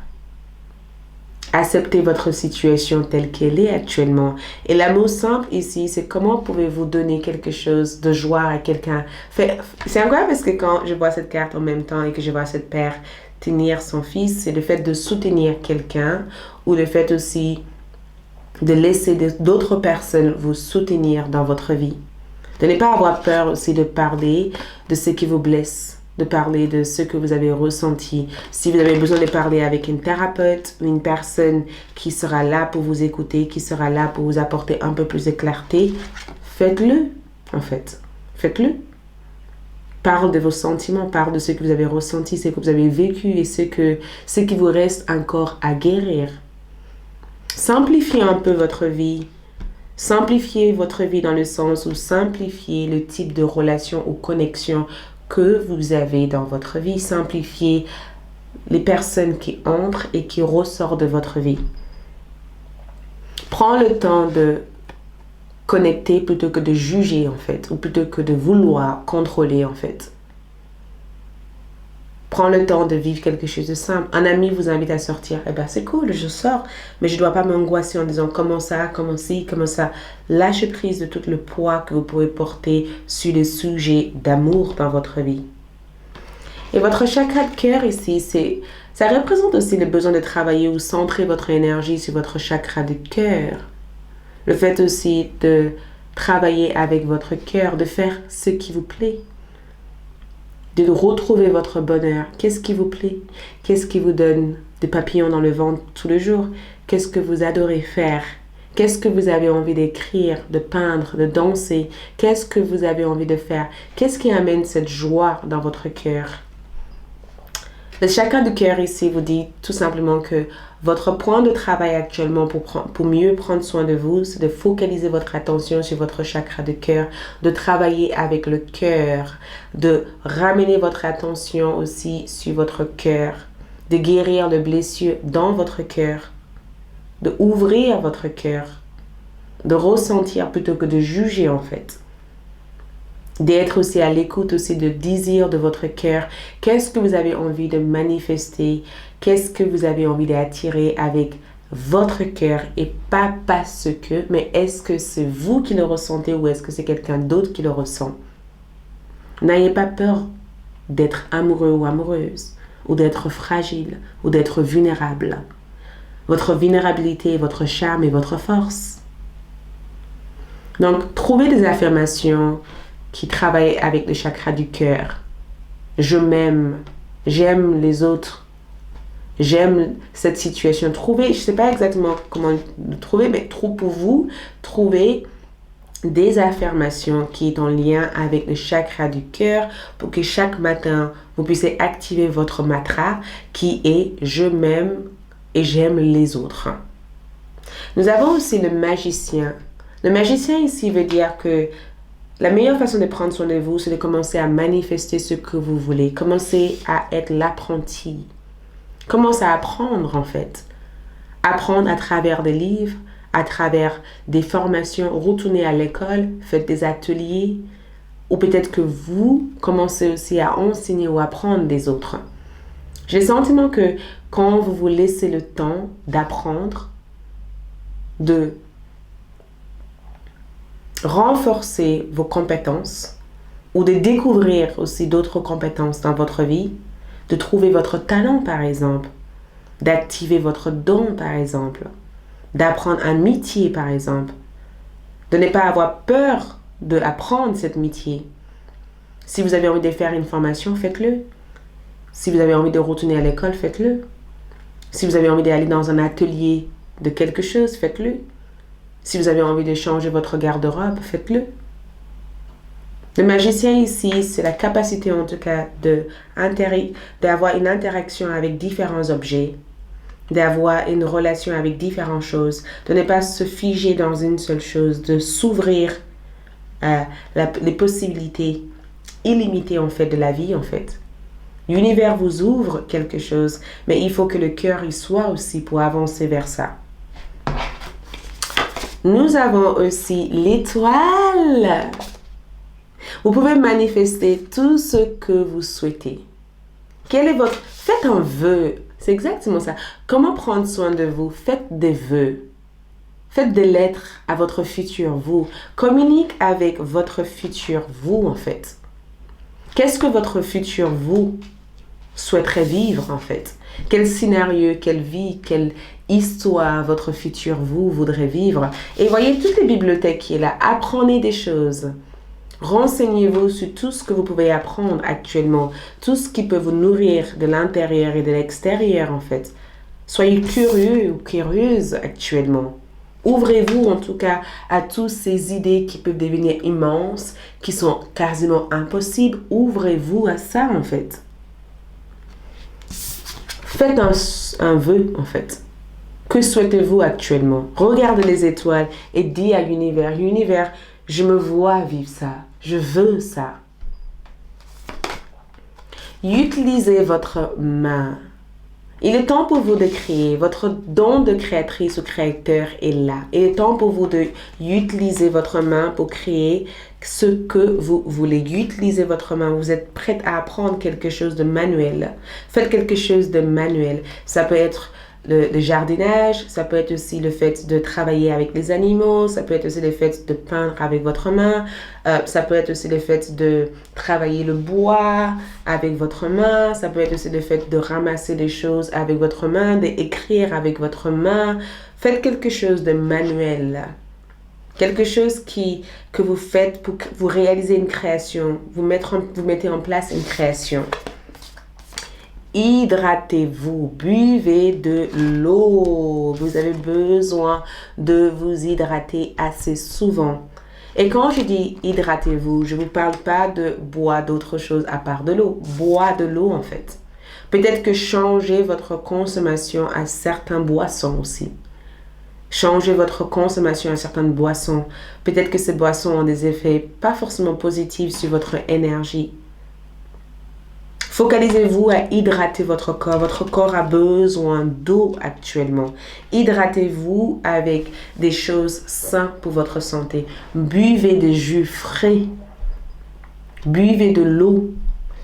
Acceptez votre situation telle qu'elle est actuellement. Et l'amour simple ici, c'est comment pouvez-vous donner quelque chose de joie à quelqu'un. C'est incroyable parce que quand je vois cette carte en même temps et que je vois cette père tenir son fils, c'est le fait de soutenir quelqu'un ou le fait aussi de laisser d'autres personnes vous soutenir dans votre vie. De ne pas avoir peur aussi de parler de ce qui vous blesse, de parler de ce que vous avez ressenti. Si vous avez besoin de parler avec une thérapeute ou une personne qui sera là pour vous écouter, qui sera là pour vous apporter un peu plus de clarté, faites-le en fait. Faites-le. Parle de vos sentiments, parle de ce que vous avez ressenti, ce que vous avez vécu et ce qui vous reste encore à guérir. Simplifiez un peu votre vie. Simplifiez votre vie dans le sens où simplifiez le type de relation ou connexion que vous avez dans votre vie. Simplifiez les personnes qui entrent et qui ressortent de votre vie. Prends le temps de connecter plutôt que de juger en fait, ou plutôt que de vouloir contrôler en fait. Prends le temps de vivre quelque chose de simple. Un ami vous invite à sortir. Eh bien, c'est cool, je sors. Mais je ne dois pas m'angoisser en disant comment ça, comment ci, comment ça. Lâchez prise de tout le poids que vous pouvez porter sur les sujets d'amour dans votre vie. Et votre chakra de cœur ici, ça représente aussi le besoin de travailler ou centrer votre énergie sur votre chakra de cœur. Le fait aussi de travailler avec votre cœur, de faire ce qui vous plaît. De retrouver votre bonheur. Qu'est-ce qui vous plaît? Qu'est-ce qui vous donne des papillons dans le ventre tous les jours? Qu'est-ce que vous adorez faire? Qu'est-ce que vous avez envie d'écrire, de peindre, de danser? Qu'est-ce que vous avez envie de faire? Qu'est-ce qui amène cette joie dans votre cœur? Le chakra du cœur ici vous dit tout simplement que votre point de travail actuellement pour mieux prendre soin de vous, c'est de focaliser votre attention sur votre chakra de cœur, de travailler avec le cœur, de ramener votre attention aussi sur votre cœur, de guérir les blessures dans votre cœur, de ouvrir votre cœur, de ressentir plutôt que de juger en fait. D'être aussi à l'écoute aussi de désir de votre cœur. Qu'est-ce que vous avez envie de manifester? Qu'est-ce que vous avez envie d'attirer avec votre cœur et pas parce que, mais est-ce que c'est vous qui le ressentez ou est-ce que c'est quelqu'un d'autre qui le ressent? N'ayez pas peur d'être amoureux ou amoureuse, ou d'être fragile, ou d'être vulnérable. Votre vulnérabilité est votre charme et votre force. Donc, trouvez des affirmations qui travaillent avec le chakra du cœur. Je m'aime, j'aime les autres, j'aime cette situation. Trouvez, je ne sais pas exactement comment le trouver, mais pour vous, trouvez des affirmations qui sont en lien avec le chakra du cœur pour que chaque matin, vous puissiez activer votre mantra qui est « Je m'aime et j'aime les autres ». Nous avons aussi le magicien. Le magicien ici veut dire que la meilleure façon de prendre soin de vous, c'est de commencer à manifester ce que vous voulez. Commencez à être l'apprenti. Commencez à apprendre en fait. Apprendre à travers des livres, à travers des formations. Retournez à l'école, faites des ateliers. Ou peut-être que vous commencez aussi à enseigner ou apprendre des autres. J'ai le sentiment que quand vous vous laissez le temps d'apprendre, de renforcer vos compétences ou de découvrir aussi d'autres compétences dans votre vie, de trouver votre talent par exemple, d'activer votre don, par exemple, d'apprendre un métier, par exemple, de ne pas avoir peur d'apprendre cette métier. Si vous avez envie de faire une formation, faites-le. Si vous avez envie de retourner à l'école, faites-le. Si vous avez envie d'aller dans un atelier de quelque chose, faites-le. Si vous avez envie de changer votre garde-robe, faites-le. Le magicien ici, c'est la capacité en tout cas d'avoir une interaction avec différents objets, d'avoir une relation avec différentes choses, de ne pas se figer dans une seule chose, de s'ouvrir à les possibilités illimitées en fait de la vie en fait. L'univers vous ouvre quelque chose, mais il faut que le cœur y soit aussi pour avancer vers ça. Nous avons aussi l'étoile. Vous pouvez manifester tout ce que vous souhaitez. Faites un vœu. C'est exactement ça. Comment prendre soin de vous? Faites des vœux. Faites des lettres à votre futur vous. Communique avec votre futur vous en fait. Qu'est-ce que votre futur vous souhaiterait vivre en fait? Quel scénario, quelle vie, quelle histoire votre futur vous voudrait vivre? Et voyez toutes les bibliothèques qui est là. Apprenez des choses. Renseignez-vous sur tout ce que vous pouvez apprendre actuellement, tout ce qui peut vous nourrir de l'intérieur et de l'extérieur en fait. Soyez curieux ou curieuse actuellement. Ouvrez-vous en tout cas à toutes ces idées qui peuvent devenir immenses, qui sont quasiment impossibles. Ouvrez-vous à ça en fait. Faites un vœu en fait. Que souhaitez-vous actuellement? Regardez les étoiles et dites à l'univers, l'univers, je me vois vivre ça. Je veux ça. Utilisez votre main. Il est temps pour vous de créer. Votre don de créatrice ou créateur est là. Il est temps pour vous d'utiliser votre main pour créer ce que vous voulez. Utilisez votre main. Vous êtes prête à apprendre quelque chose de manuel. Faites quelque chose de manuel. Ça peut être le jardinage, ça peut être aussi le fait de travailler avec les animaux, ça peut être aussi le fait de peindre avec votre main, ça peut être aussi le fait de travailler le bois avec votre main, ça peut être aussi le fait de ramasser des choses avec votre main, d'écrire avec votre main. Faites quelque chose de manuel. Quelque chose que vous faites pour que vous réalisez une création, vous mettez en place une création. Hydratez-vous, buvez de l'eau. Vous avez besoin de vous hydrater assez souvent. Et quand je dis hydratez-vous, je ne vous parle pas de boire d'autre chose à part de l'eau. Boire de l'eau en fait. Peut-être que changez votre consommation à certaines boissons aussi. Changez votre consommation à certaines boissons. Peut-être que ces boissons ont des effets pas forcément positifs sur votre énergie. Focalisez-vous à hydrater votre corps. Votre corps a besoin d'eau actuellement. Hydratez-vous avec des choses saines pour votre santé. Buvez des jus frais. Buvez de l'eau.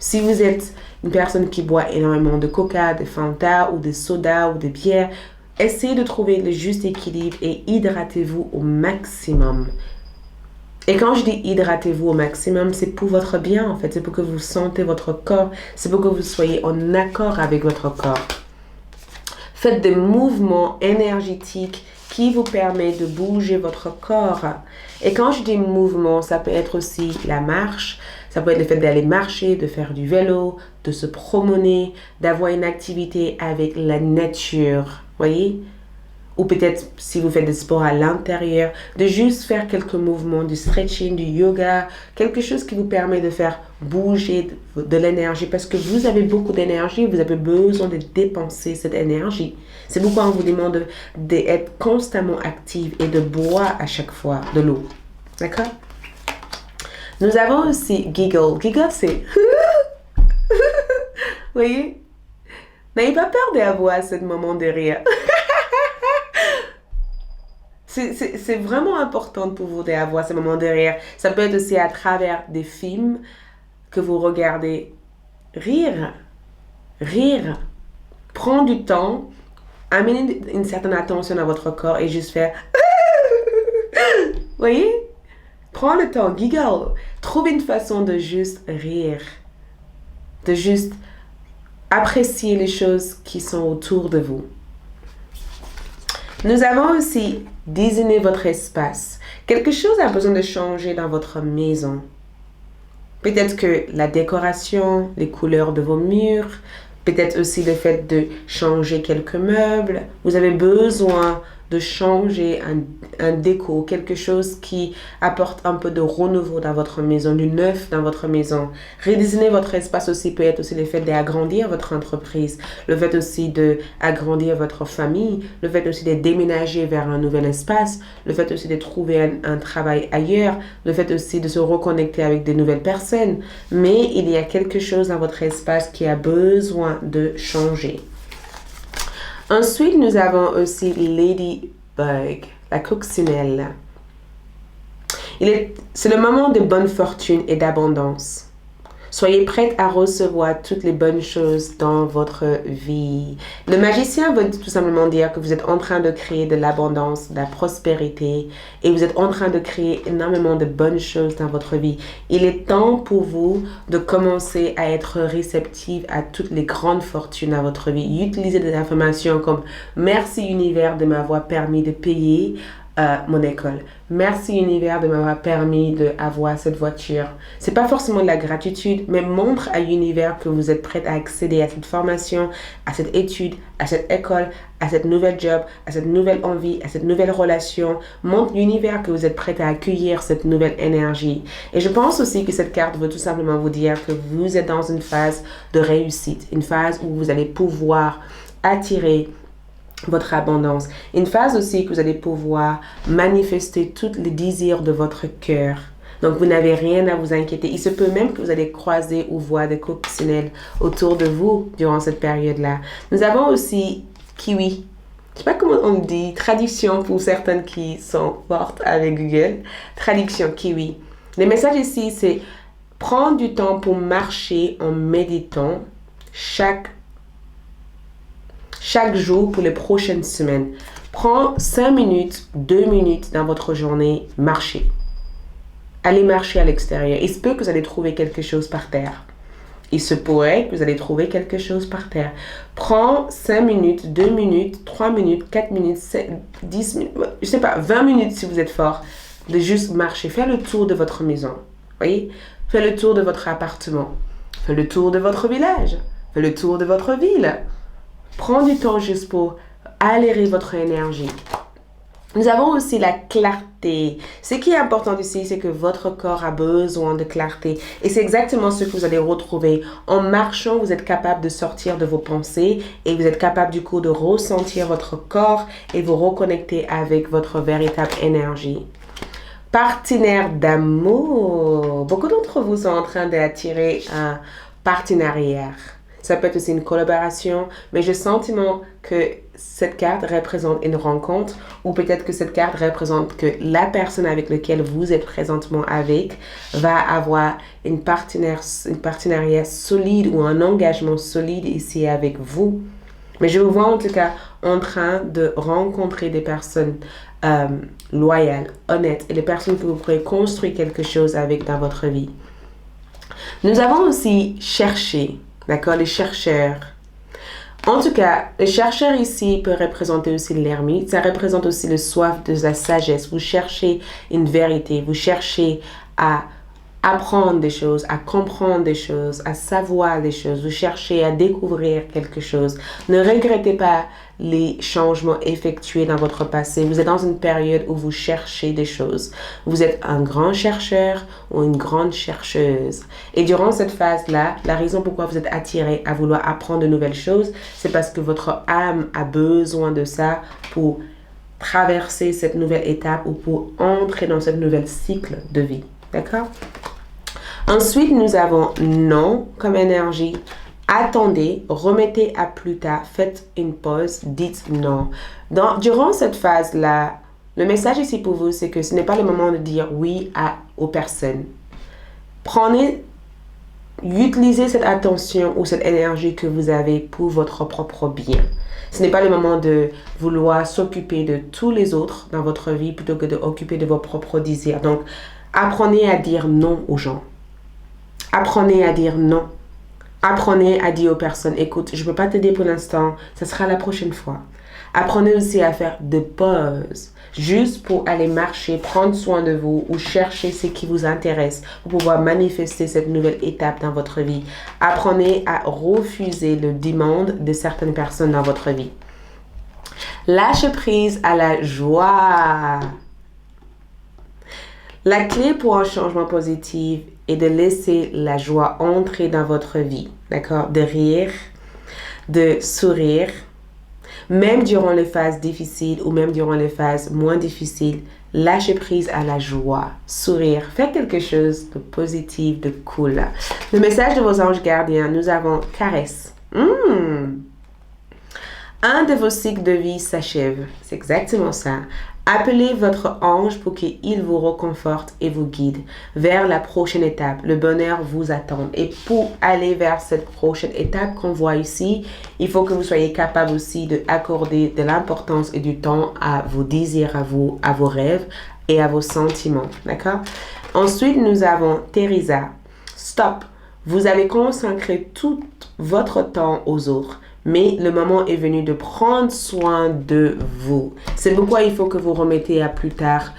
Si vous êtes une personne qui boit énormément de coca, de Fanta ou de soda ou de bière, essayez de trouver le juste équilibre et hydratez-vous au maximum. Et quand je dis hydratez-vous au maximum, c'est pour votre bien en fait. C'est pour que vous sentez votre corps. C'est pour que vous soyez en accord avec votre corps. Faites des mouvements énergétiques qui vous permettent de bouger votre corps. Et quand je dis mouvement, ça peut être aussi la marche. Ça peut être le fait d'aller marcher, de faire du vélo, de se promener, d'avoir une activité avec la nature. Voyez? Ou peut-être si vous faites des sports à l'intérieur, de juste faire quelques mouvements, du stretching, du yoga, quelque chose qui vous permet de faire bouger de l'énergie parce que vous avez beaucoup d'énergie, vous avez besoin de dépenser cette énergie. C'est pourquoi on vous demande d'être constamment active et de boire à chaque fois de l'eau. D'accord? Nous avons aussi giggle. Giggle, c'est... Vous voyez? N'ayez pas peur d'avoir ce moment de rire. C'est vraiment important pour vous d'avoir ce moment de rire. Ça peut être aussi à travers des films que vous regardez. Rire. Rire. Prendre du temps. Amener une certaine attention à votre corps et juste faire... Vous voyez? Prends le temps. Giggle. Trouve une façon de juste rire. De juste Appréciez les choses qui sont autour de vous. Nous avons aussi désigné votre espace. Quelque chose a besoin de changer dans votre maison. Peut-être que la décoration, les couleurs de vos murs, peut-être aussi le fait de changer quelques meubles. Vous avez besoin de changer un déco, quelque chose qui apporte un peu de renouveau dans votre maison, du neuf dans votre maison. Redésigner votre espace aussi peut être aussi le fait d'agrandir votre entreprise, le fait aussi d'agrandir votre famille, le fait aussi de déménager vers un nouvel espace, le fait aussi de trouver un travail ailleurs, le fait aussi de se reconnecter avec de nouvelles personnes. Mais il y a quelque chose dans votre espace qui a besoin de changer. Ensuite, nous avons aussi Ladybug, la coccinelle. C'est le moment de bonne fortune et d'abondance. Soyez prête à recevoir toutes les bonnes choses dans votre vie. Le magicien veut tout simplement dire que vous êtes en train de créer de l'abondance, de la prospérité et vous êtes en train de créer énormément de bonnes choses dans votre vie. Il est temps pour vous de commencer à être réceptive à toutes les grandes fortunes dans votre vie. Utilisez des affirmations comme « Merci univers de m'avoir permis de payer » mon école. Merci univers de m'avoir permis d'avoir cette voiture. C'est pas forcément de la gratitude, mais montre à l'univers que vous êtes prête à accéder à cette formation, à cette étude, à cette école, à cette nouvelle job, à cette nouvelle envie, à cette nouvelle relation. Montre l'univers que vous êtes prête à accueillir cette nouvelle énergie. Et je pense aussi que cette carte veut tout simplement vous dire que vous êtes dans une phase de réussite, une phase où vous allez pouvoir attirer votre abondance. Une phase aussi que vous allez pouvoir manifester tous les désirs de votre cœur. Donc, vous n'avez rien à vous inquiéter. Il se peut même que vous allez croiser ou voir des coccinelles autour de vous durant cette période-là. Nous avons aussi kiwi. Je ne sais pas comment on dit, traduction pour certaines qui sont fortes avec Google. Traduction kiwi. Le message ici, c'est prendre du temps pour marcher en méditant chaque jour pour les prochaines semaines. Prends 5 minutes, 2 minutes dans votre journée, marchez. Allez marcher à l'extérieur. Il se peut que vous allez trouver quelque chose par terre. Il se pourrait que vous allez trouver quelque chose par terre. Prends 5 minutes, 2 minutes, 3 minutes, 4 minutes, 10 minutes, je sais pas, 20 minutes si vous êtes fort, de juste marcher. Faire le tour de votre maison. Voyez? Faire le tour de votre appartement. Faire le tour de votre village. Faire le tour de votre ville. Prends du temps juste pour aérer votre énergie. Nous avons aussi la clarté. Ce qui est important ici, c'est que votre corps a besoin de clarté. Et c'est exactement ce que vous allez retrouver. En marchant, vous êtes capable de sortir de vos pensées et vous êtes capable du coup de ressentir votre corps et vous reconnecter avec votre véritable énergie. Partenaire d'amour. Beaucoup d'entre vous sont en train d'attirer un partenariat. Ça peut être aussi une collaboration, mais j'ai le sentiment que cette carte représente une rencontre ou peut-être que cette carte représente que la personne avec laquelle vous êtes présentement avec va avoir une partenariat solide ou un engagement solide ici avec vous. Mais je vous vois en tout cas en train de rencontrer des personnes loyales, honnêtes et des personnes que vous pourrez construire quelque chose avec dans votre vie. Nous avons aussi cherché. D'accord, les chercheurs. En tout cas, les chercheurs ici peuvent représenter aussi l'ermite. Ça représente aussi le soif de la sagesse. Vous cherchez une vérité. Vous cherchez à apprendre des choses, à comprendre des choses, à savoir des choses. Vous cherchez à découvrir quelque chose. Ne regrettez pas les changements effectués dans votre passé. Vous êtes dans une période où vous cherchez des choses. Vous êtes un grand chercheur ou une grande chercheuse. Et durant cette phase-là, la raison pourquoi vous êtes attiré à vouloir apprendre de nouvelles choses, c'est parce que votre âme a besoin de ça pour traverser cette nouvelle étape ou pour entrer dans cette nouvelle cycle de vie. D'accord? Ensuite, nous avons non comme énergie. Attendez, remettez à plus tard, faites une pause, dites non. Durant cette phase-là, le message ici pour vous, c'est que ce n'est pas le moment de dire oui aux personnes. Utilisez cette attention ou cette énergie que vous avez pour votre propre bien. Ce n'est pas le moment de vouloir s'occuper de tous les autres dans votre vie plutôt que de s'occuper de vos propres désirs. Donc, apprenez à dire non aux gens. Apprenez à dire non. Apprenez à dire aux personnes, écoute, je ne peux pas t'aider pour l'instant, ça sera la prochaine fois. Apprenez aussi à faire des pauses, juste pour aller marcher, prendre soin de vous ou chercher ce qui vous intéresse pour pouvoir manifester cette nouvelle étape dans votre vie. Apprenez à refuser le demande de certaines personnes dans votre vie. Lâchez prise à la joie. La clé pour un changement positif est de laisser la joie entrer dans votre vie, d'accord? De rire, de sourire, même durant les phases difficiles ou même durant les phases moins difficiles, lâchez prise à la joie, sourire, faites quelque chose de positif, de cool. Le message de vos anges gardiens, nous avons caresse. Un de vos cycles de vie s'achève. C'est exactement ça. Appelez votre ange pour qu'il vous réconforte et vous guide vers la prochaine étape. Le bonheur vous attend. Et pour aller vers cette prochaine étape qu'on voit ici, il faut que vous soyez capable aussi d'accorder de l'importance et du temps à vos désirs, à vos rêves et à vos sentiments. D'accord? Ensuite, nous avons Teresa. Stop. Vous avez consacré tout votre temps aux autres. Mais le moment est venu de prendre soin de vous. C'est pourquoi il faut que vous remettez à plus tard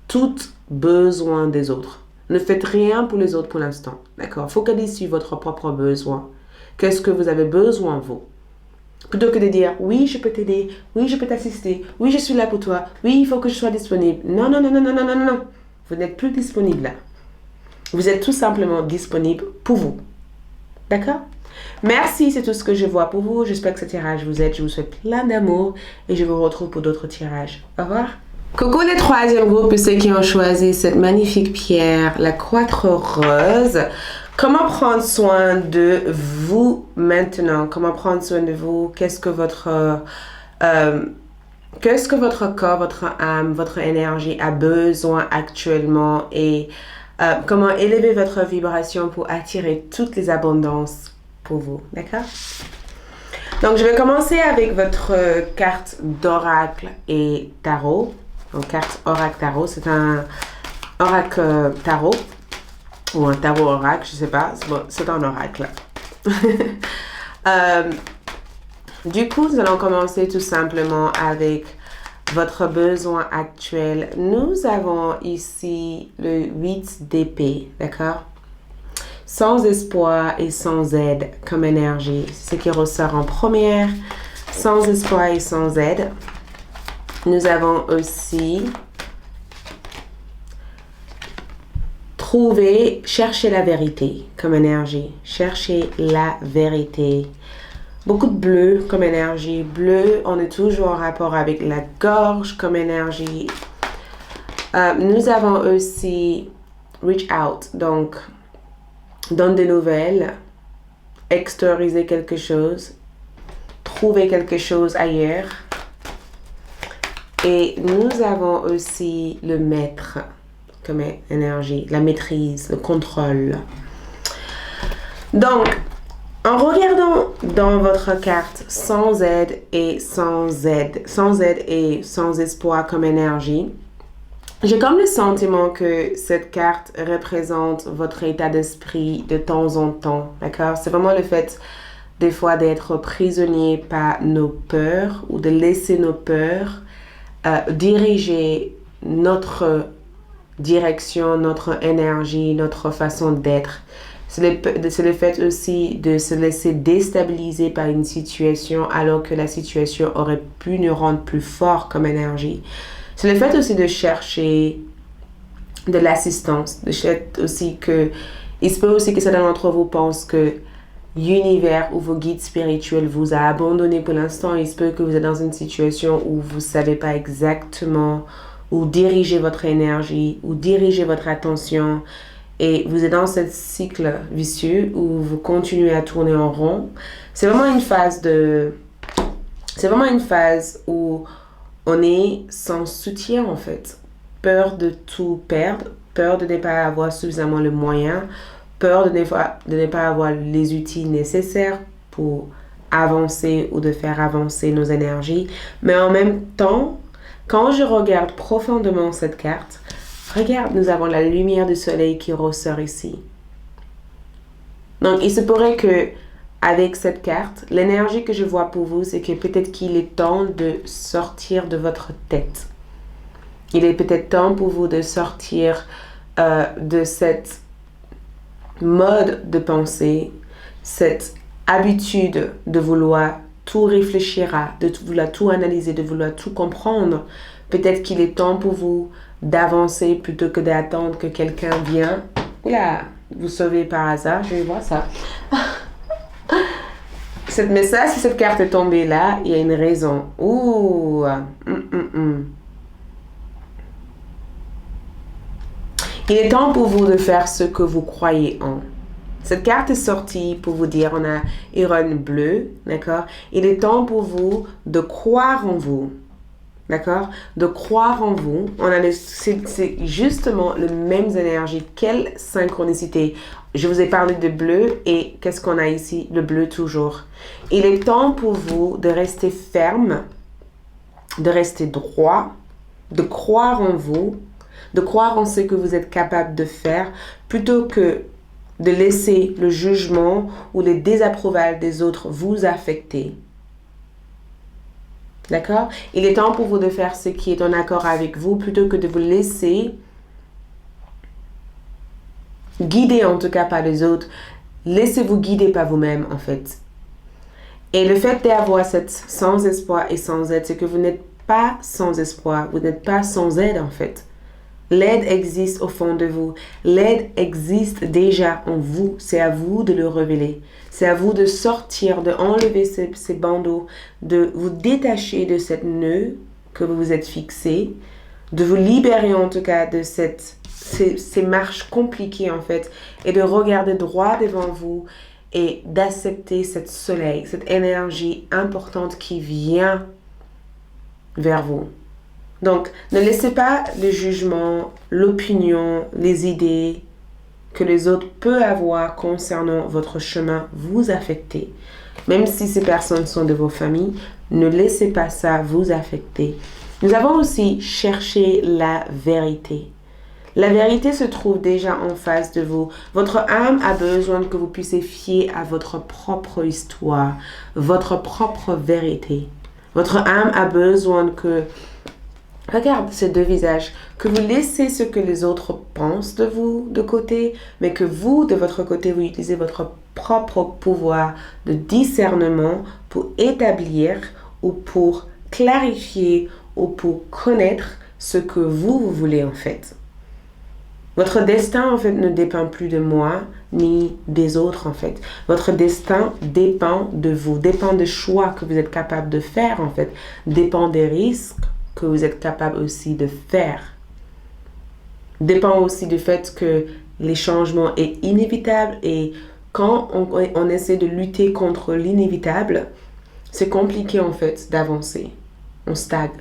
tout besoin des autres. Ne faites rien pour les autres pour l'instant. D'accord? Focalisez sur votre propre besoin. Qu'est-ce que vous avez besoin, vous? Plutôt que de dire, oui, je peux t'aider. Oui, je peux t'assister. Oui, je suis là pour toi. Oui, il faut que je sois disponible. Non, non, non, non, non, non, non, non. Vous n'êtes plus disponible là. Vous êtes tout simplement disponible pour vous. D'accord? Merci, c'est tout ce que je vois pour vous. J'espère que ce tirage vous aide. Je vous souhaite plein d'amour et je vous retrouve pour d'autres tirages. Au revoir. Coucou les troisième groupes, ceux qui ont choisi cette magnifique pierre, la quartz rose. Comment prendre soin de vous maintenant? Comment prendre soin de vous? Qu'est-ce que votre corps, votre âme, votre énergie a besoin actuellement et comment élever votre vibration pour attirer toutes les abondances pour vous, d'accord? Donc, je vais commencer avec votre carte d'oracle et tarot. Donc, carte oracle tarot, c'est un oracle tarot ou un tarot oracle, je sais pas. Bon, c'est un oracle. Du coup, nous allons commencer tout simplement avec votre besoin actuel. Nous avons ici le 8 d'épée, d'accord? Sans espoir et sans aide comme énergie. C'est ce qui ressort en première. Sans espoir et sans aide. Nous avons aussi trouver, chercher la vérité comme énergie. Chercher la vérité. Beaucoup de bleu comme énergie. Bleu, on est toujours en rapport avec la gorge comme énergie. Nous avons aussi reach out, donc donne des nouvelles, extérioriser quelque chose, trouver quelque chose ailleurs. Et nous avons aussi le maître comme énergie, la maîtrise, le contrôle. Donc, en regardant dans votre carte sans aide et sans espoir comme énergie, j'ai comme le sentiment que cette carte représente votre état d'esprit de temps en temps, d'accord? C'est vraiment le fait des fois d'être prisonnier par nos peurs ou de laisser nos peurs diriger notre direction, notre énergie, notre façon d'être. C'est le fait aussi de se laisser déstabiliser par une situation alors que la situation aurait pu nous rendre plus fort comme énergie. C'est le fait aussi de chercher de l'assistance. De chercher aussi que, il se peut aussi que certains d'entre vous pensent que l'univers ou vos guides spirituels vous a abandonné pour l'instant. Il se peut que vous êtes dans une situation où vous ne savez pas exactement où diriger votre énergie, où diriger votre attention. Et vous êtes dans ce cycle vicieux où vous continuez à tourner en rond. C'est vraiment une phase où on est sans soutien en fait. Peur de tout perdre, peur de ne pas avoir suffisamment de moyens, peur de ne pas avoir les outils nécessaires pour avancer ou de faire avancer nos énergies. Mais en même temps, quand je regarde profondément cette carte, regarde, nous avons la lumière du soleil qui ressort ici. Donc, il se pourrait que avec cette carte, l'énergie que je vois pour vous, c'est que peut-être qu'il est temps de sortir de votre tête. Il est peut-être temps pour vous de sortir de cette mode de pensée, cette habitude de vouloir tout réfléchir de vouloir tout analyser, de vouloir tout comprendre. Peut-être qu'il est temps pour vous d'avancer plutôt que d'attendre que quelqu'un vienne. Oula, vous sauvez par hasard, je vais voir ça. Mais ça, si cette carte est tombée là, il y a une raison. Ouh, Il est temps pour vous de faire ce que vous croyez en. Cette carte est sortie pour vous dire, on a Iron bleu, d'accord? Il est temps pour vous de croire en vous, d'accord? De croire en vous. C'est justement les mêmes énergies. Quelle synchronicité! Je vous ai parlé de bleu et qu'est-ce qu'on a ici? Le bleu toujours. Il est temps pour vous de rester ferme, de rester droit, de croire en vous, de croire en ce que vous êtes capable de faire, plutôt que de laisser le jugement ou les désapprouvables des autres vous affecter. D'accord? Il est temps pour vous de faire ce qui est en accord avec vous, plutôt que de vous laisser guider, en tout cas par les autres. Laissez-vous guider par vous-même, en fait. Et le fait d'avoir cette sans espoir et sans aide, c'est que vous n'êtes pas sans espoir, vous n'êtes pas sans aide, en fait. L'aide existe au fond de vous. L'aide existe déjà en vous. C'est à vous de le révéler. C'est à vous de sortir, de enlever ces bandeaux, de vous détacher de cette nœud que vous vous êtes fixé, de vous libérer en tout cas de ces marches compliquées en fait, et de regarder droit devant vous et d'accepter cette soleil, cette énergie importante qui vient vers vous. Donc, ne laissez pas le jugement, l'opinion, les idées que les autres peuvent avoir concernant votre chemin vous affecter. Même si ces personnes sont de vos familles, ne laissez pas ça vous affecter. Nous avons aussi cherché la vérité. La vérité se trouve déjà en face de vous. Votre âme a besoin que vous puissiez fier à votre propre histoire, votre propre vérité. Votre âme a besoin que... Regarde ces deux visages, que vous laissez ce que les autres pensent de vous de côté, mais que vous, de votre côté, vous utilisez votre propre pouvoir de discernement pour établir ou pour clarifier ou pour connaître ce que vous voulez en fait. Votre destin en fait ne dépend plus de moi ni des autres en fait. Votre destin dépend de vous, dépend des choix que vous êtes capable de faire en fait, dépend des risques que vous êtes capable aussi de faire. Dépend aussi du fait que les changements est inévitable et quand on essaie de lutter contre l'inévitable, c'est compliqué en fait d'avancer. On stagne.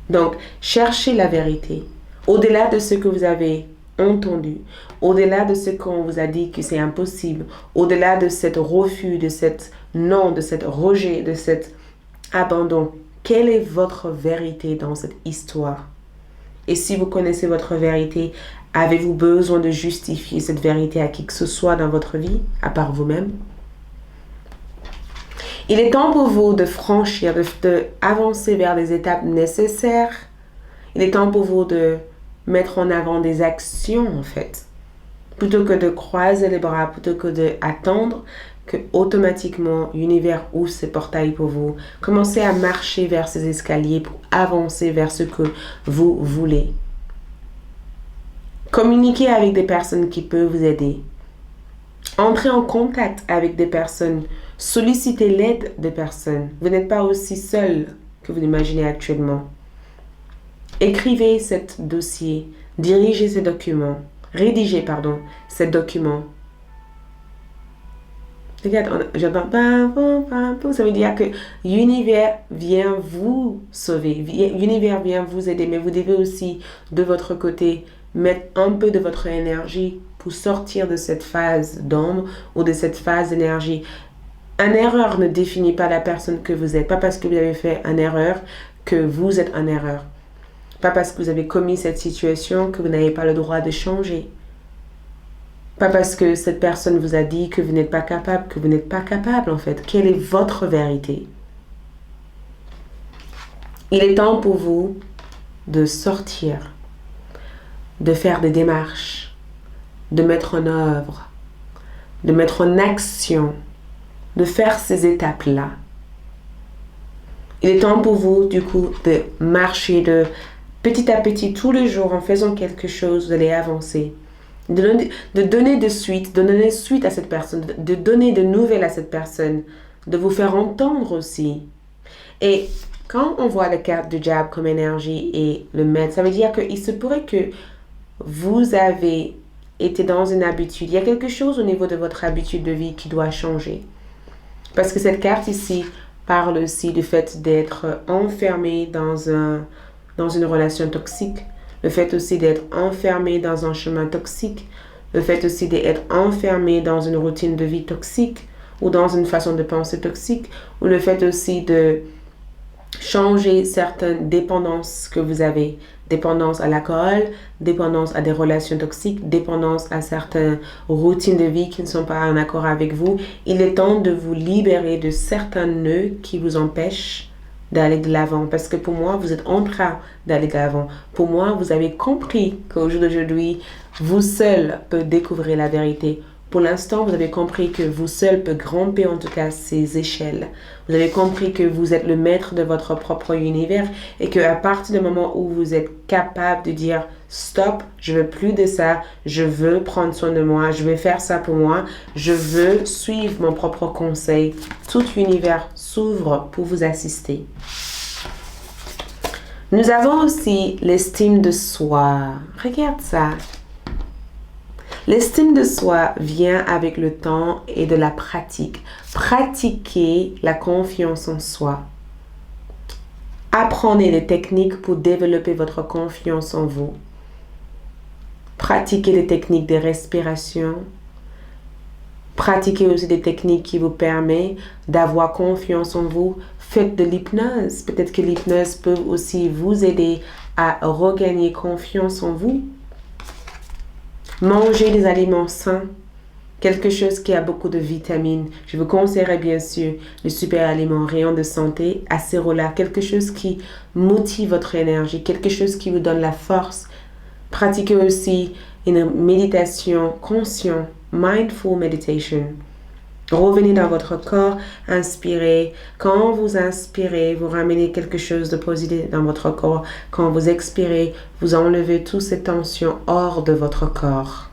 Donc, cherchez la vérité. Au-delà de ce que vous avez entendu, au-delà de ce qu'on vous a dit que c'est impossible, au-delà de cet refus, de cet non, de cet rejet, de cet abandon, quelle est votre vérité dans cette histoire? Et si vous connaissez votre vérité, avez-vous besoin de justifier cette vérité à qui que ce soit dans votre vie, à part vous-même? Il est temps pour vous de franchir, d'avancer vers les étapes nécessaires. Il est temps pour vous de mettre en avant des actions, en fait. Plutôt que de croiser les bras, plutôt que d'attendre que automatiquement l'univers ouvre ses portails pour vous. Commencez à marcher vers ces escaliers pour avancer vers ce que vous voulez. Communiquez avec des personnes qui peuvent vous aider. Entrez en contact avec des personnes. Sollicitez l'aide des personnes. Vous n'êtes pas aussi seul que vous l'imaginez actuellement. Écrivez ce dossier. Dirigez ces documents. Rédigez, ces documents. Regarde, j'entends ça veut dire que l'univers vient vous sauver, l'univers vient vous aider, mais vous devez aussi, de votre côté, mettre un peu de votre énergie pour sortir de cette phase d'ombre ou de cette phase d'énergie. Une erreur ne définit pas la personne que vous êtes. Pas parce que vous avez fait une erreur que vous êtes en erreur. Pas parce que vous avez commis cette situation que vous n'avez pas le droit de changer. Pas parce que cette personne vous a dit que vous n'êtes pas capable, que vous n'êtes pas capable en fait. Quelle est votre vérité? Il est temps pour vous de sortir, de faire des démarches, de mettre en œuvre, de mettre en action, de faire ces étapes-là. Il est temps pour vous, du coup, de marcher de petit à petit, tous les jours, en faisant quelque chose, vous allez avancer. De donner suite à cette personne, de donner de nouvelles à cette personne, de vous faire entendre aussi. Et quand on voit la carte du diable comme énergie et le maître, ça veut dire qu'il se pourrait que vous avez été dans une habitude. Il y a quelque chose au niveau de votre habitude de vie qui doit changer. Parce que cette carte ici parle aussi du fait d'être enfermé dans une relation toxique. Le fait aussi d'être enfermé dans un chemin toxique. Le fait aussi d'être enfermé dans une routine de vie toxique ou dans une façon de penser toxique. Ou le fait aussi de changer certaines dépendances que vous avez. Dépendance à l'alcool, dépendance à des relations toxiques, dépendance à certaines routines de vie qui ne sont pas en accord avec vous. Il est temps de vous libérer de certains nœuds qui vous empêchent d'aller de l'avant. Parce que pour moi, vous êtes en train d'aller de l'avant. Pour moi, vous avez compris qu'au jour d'aujourd'hui, vous seul peut découvrir la vérité. Pour l'instant, vous avez compris que vous seul peut grimper en tout cas ces échelles. Vous avez compris que vous êtes le maître de votre propre univers et qu'à partir du moment où vous êtes capable de dire stop, je veux plus de ça, je veux prendre soin de moi, je vais faire ça pour moi, je veux suivre mon propre conseil, tout l'univers s'ouvre pour vous assister. Nous avons aussi l'estime de soi. Regarde ça. L'estime de soi vient avec le temps et de la pratique. Pratiquez la confiance en soi. Apprenez les techniques pour développer votre confiance en vous. Pratiquez les techniques de respiration. Pratiquez aussi des techniques qui vous permettent d'avoir confiance en vous. Faites de l'hypnose. Peut-être que l'hypnose peut aussi vous aider à regagner confiance en vous. Mangez des aliments sains, quelque chose qui a beaucoup de vitamines. Je vous conseillerais bien sûr le super aliment rayon de santé, acérola, quelque chose qui motive votre énergie, quelque chose qui vous donne la force. Pratiquez aussi une méditation consciente, mindful meditation. Revenez dans votre corps, inspirez. Quand vous inspirez, vous ramenez quelque chose de positif dans votre corps. Quand vous expirez, vous enlevez toutes ces tensions hors de votre corps.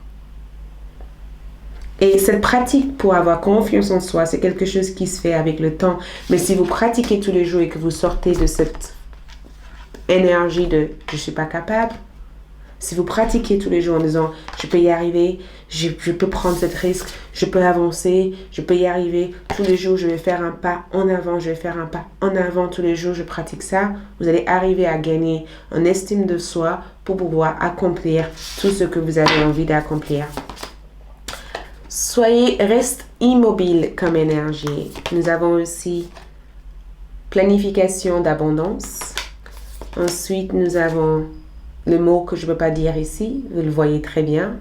Et cette pratique pour avoir confiance en soi, c'est quelque chose qui se fait avec le temps. Mais si vous pratiquez tous les jours et que vous sortez de cette énergie de « je ne suis pas capable », si vous pratiquez tous les jours en disant « je peux y arriver, je peux prendre ce risque, je peux avancer, je peux y arriver, tous les jours je vais faire un pas en avant, je vais faire un pas en avant, tous les jours je pratique ça », vous allez arriver à gagner une estime de soi pour pouvoir accomplir tout ce que vous avez envie d'accomplir. Reste immobile comme énergie. Nous avons aussi planification d'abondance. Ensuite, nous avons le mot que je ne peux pas dire ici, vous le voyez très bien.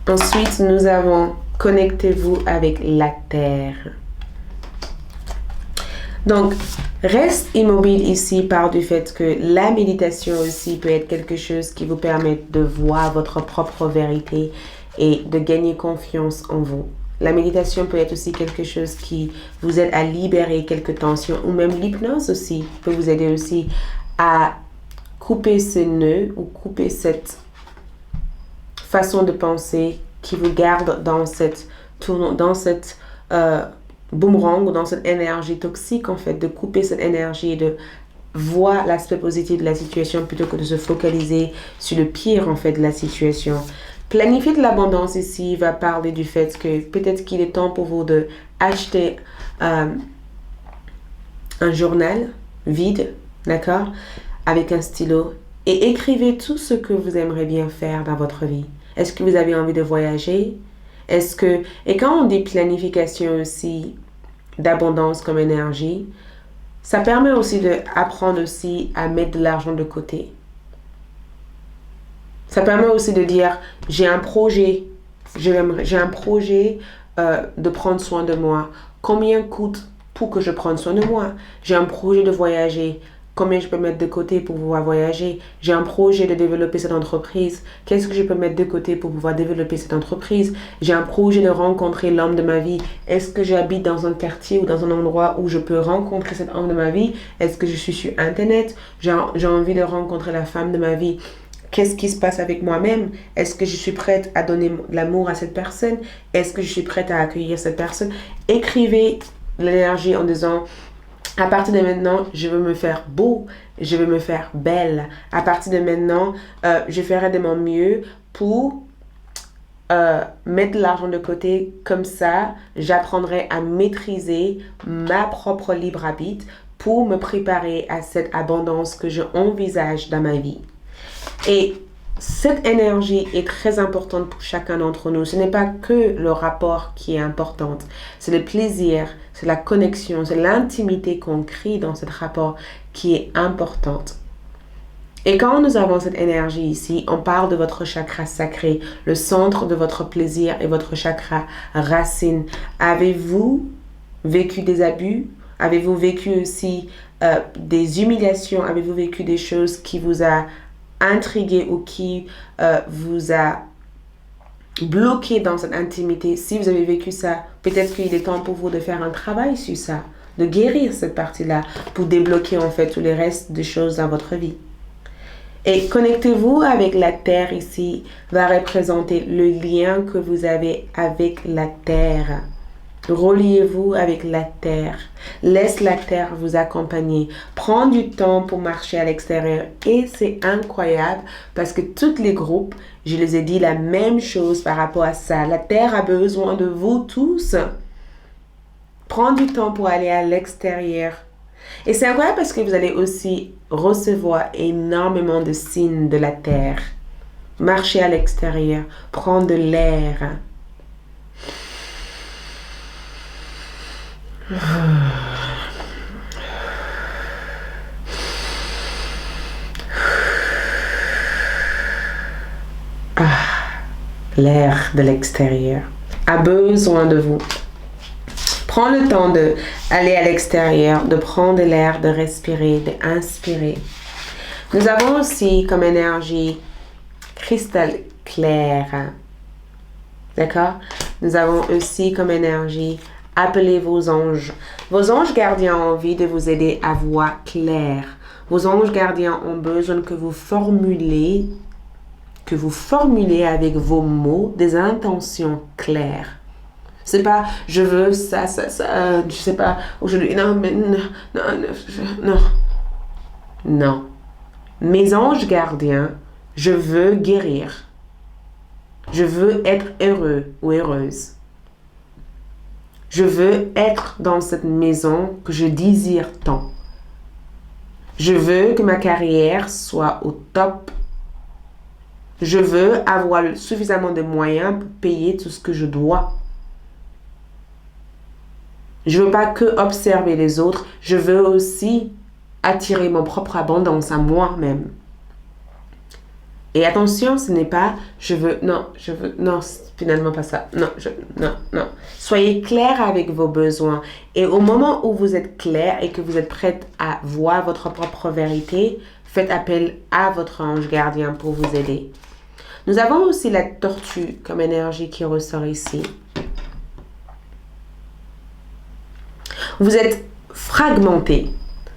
Ensuite, nous avons connectez-vous avec la terre. Donc, reste immobile ici par du fait que la méditation aussi peut être quelque chose qui vous permet de voir votre propre vérité et de gagner confiance en vous. La méditation peut être aussi quelque chose qui vous aide à libérer quelques tensions ou même l'hypnose aussi peut vous aider aussi à couper ce nœud ou couper cette façon de penser qui vous garde dans cette boomerang ou dans cette énergie toxique en fait, de couper cette énergie et de voir l'aspect positif de la situation plutôt que de se focaliser sur le pire en fait de la situation. Planifier de l'abondance ici va parler du fait que peut-être qu'il est temps pour vous de acheter un journal vide, d'accord, avec un stylo et écrivez tout ce que vous aimeriez bien faire dans votre vie. Est-ce que vous avez envie de voyager? Et quand on dit planification aussi d'abondance comme énergie, ça permet aussi d'apprendre aussi à mettre de l'argent de côté. Ça permet aussi de dire, j'ai un projet, j'ai un projet de prendre soin de moi. Combien coûte pour que je prenne soin de moi? J'ai un projet de voyager. Combien je peux mettre de côté pour pouvoir voyager? J'ai un projet de développer cette entreprise. Qu'est-ce que je peux mettre de côté pour pouvoir développer cette entreprise? J'ai un projet de rencontrer l'homme de ma vie. Est-ce que j'habite dans un quartier ou dans un endroit où je peux rencontrer cet homme de ma vie? Est-ce que je suis sur Internet? J'ai envie de rencontrer la femme de ma vie. Qu'est-ce qui se passe avec moi-même? Est-ce que je suis prête à donner de l'amour à cette personne? Est-ce que je suis prête à accueillir cette personne? Écrivez l'énergie en disant, à partir de maintenant, je veux me faire beau, je veux me faire belle. À partir de maintenant, je ferai de mon mieux pour mettre de l'argent de côté. Comme ça, j'apprendrai à maîtriser ma propre libre arbitre pour me préparer à cette abondance que je envisage dans ma vie. Et cette énergie est très importante pour chacun d'entre nous. Ce n'est pas que le rapport qui est important. C'est le plaisir, c'est la connexion, c'est l'intimité qu'on crée dans ce rapport qui est importante. Et quand nous avons cette énergie ici, on parle de votre chakra sacré, le centre de votre plaisir et votre chakra racine. Avez-vous vécu des abus? Avez-vous vécu aussi des humiliations? Avez-vous vécu des choses qui vous a intrigué ou qui vous a bloqué dans cette intimité? Si vous avez vécu ça, peut-être qu'il est temps pour vous de faire un travail sur ça, de guérir cette partie-là pour débloquer en fait tous les restes des choses dans votre vie. Et connectez-vous avec la terre ici, va représenter le lien que vous avez avec la terre. Reliez-vous avec la terre. Laisse la terre vous accompagner. Prends du temps pour marcher à l'extérieur. Et c'est incroyable parce que tous les groupes, je les ai dit la même chose par rapport à ça. La terre a besoin de vous tous. Prends du temps pour aller à l'extérieur. Et c'est incroyable parce que vous allez aussi recevoir énormément de signes de la terre. Marchez à l'extérieur. Prendre de l'air. L'air de l'extérieur a besoin de vous. Prends le temps d'aller à l'extérieur, de prendre l'air, de respirer, d'inspirer. Nous avons aussi comme énergie cristal clair. D'accord? Nous avons aussi comme énergie appelez vos anges. Vos anges gardiens ont envie de vous aider à voir clair. Vos anges gardiens ont besoin que vous formulez avec vos mots des intentions claires. C'est pas je veux ça, je sais pas, aujourd'hui, non, mais non. Non. Mes anges gardiens, je veux guérir. Je veux être heureux ou heureuse. Je veux être dans cette maison que je désire tant. Je veux que ma carrière soit au top. Je veux avoir suffisamment de moyens pour payer tout ce que je dois. Je ne veux pas que observer les autres, je veux aussi attirer mon propre abondance à moi-même. Et attention, ce n'est pas non, c'est finalement pas ça. Non. Soyez clair avec vos besoins. Et au moment où vous êtes clair et que vous êtes prête à voir votre propre vérité, faites appel à votre ange gardien pour vous aider. Nous avons aussi la tortue comme énergie qui ressort ici. Vous êtes fragmenté.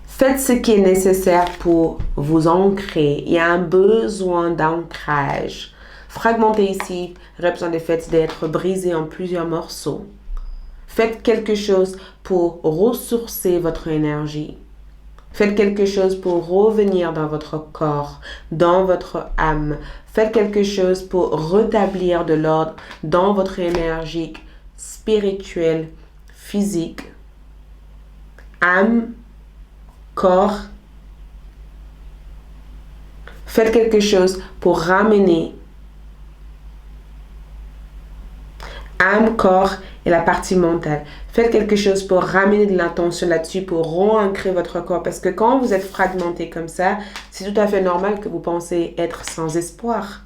Faites ce qui est nécessaire pour vous ancrer. Il y a un besoin d'ancrage. Fragmenté ici représente le fait d'être brisé en plusieurs morceaux. Faites quelque chose pour ressourcer votre énergie. Faites quelque chose pour revenir dans votre corps, dans votre âme. Faites quelque chose pour rétablir de l'ordre dans votre énergie spirituelle, physique, âme, corps. Faites quelque chose pour ramener âme, corps et la partie mentale. Faites quelque chose pour ramener de l'attention là-dessus, pour re-ancrer votre corps. Parce que quand vous êtes fragmenté comme ça, c'est tout à fait normal que vous pensez être sans espoir.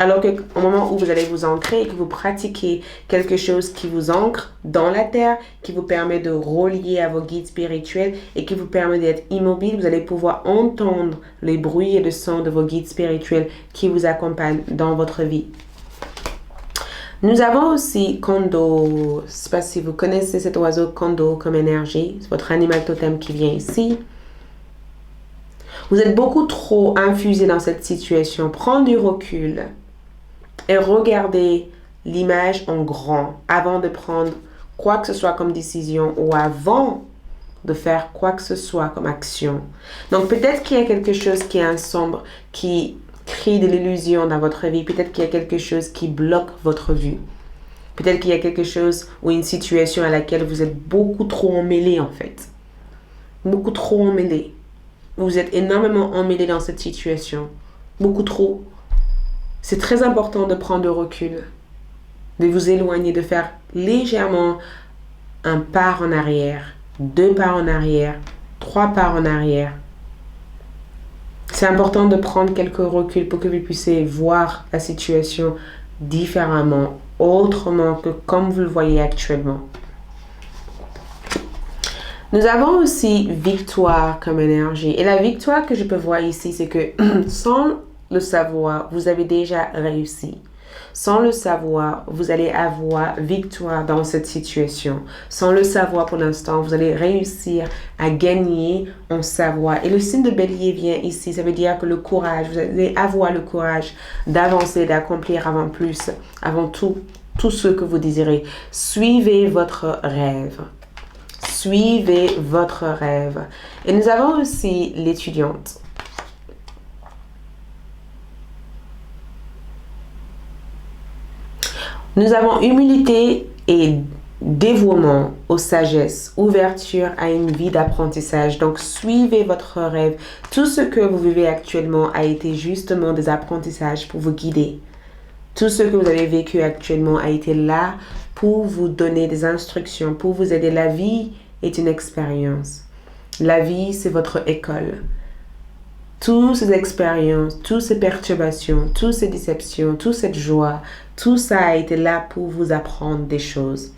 Alors qu'au moment où vous allez vous ancrer et que vous pratiquez quelque chose qui vous ancre dans la terre, qui vous permet de relier à vos guides spirituels et qui vous permet d'être immobile, vous allez pouvoir entendre les bruits et le son de vos guides spirituels qui vous accompagnent dans votre vie. Nous avons aussi Kondo. Je ne sais pas si vous connaissez cet oiseau Kondo comme énergie. C'est votre animal totem qui vient ici. Vous êtes beaucoup trop infusé dans cette situation. Prends du recul et regardez l'image en grand avant de prendre quoi que ce soit comme décision ou avant de faire quoi que ce soit comme action. Donc peut-être qu'il y a quelque chose qui est sombre, qui crée de l'illusion dans votre vie. Peut-être qu'il y a quelque chose qui bloque votre vue. Peut-être qu'il y a quelque chose ou une situation à laquelle vous êtes beaucoup trop emmêlé en fait. Beaucoup trop emmêlé. Vous êtes énormément emmêlé dans cette situation. Beaucoup trop. C'est très important de prendre du recul, de vous éloigner, de faire légèrement un pas en arrière, 2 pas en arrière, 3 pas en arrière. C'est important de prendre quelques reculs pour que vous puissiez voir la situation différemment, autrement que comme vous le voyez actuellement. Nous avons aussi victoire comme énergie. Et la victoire que je peux voir ici, c'est que sans le savoir, vous avez déjà réussi. Sans le savoir, vous allez avoir victoire dans cette situation. Sans le savoir pour l'instant, vous allez réussir à gagner en savoir. Et le signe de bélier vient ici. Ça veut dire que le courage, vous allez avoir le courage d'avancer, d'accomplir avant tout ce que vous désirez. Suivez votre rêve. Suivez votre rêve. Et nous avons aussi l'étudiante. Nous avons humilité et dévouement aux sagesses, ouverture à une vie d'apprentissage. Donc, suivez votre rêve. Tout ce que vous vivez actuellement a été justement des apprentissages pour vous guider. Tout ce que vous avez vécu actuellement a été là pour vous donner des instructions, pour vous aider. La vie est une expérience. La vie, c'est votre école. Toutes ces expériences, toutes ces perturbations, toutes ces déceptions, toute cette joie, tout ça a été là pour vous apprendre des choses.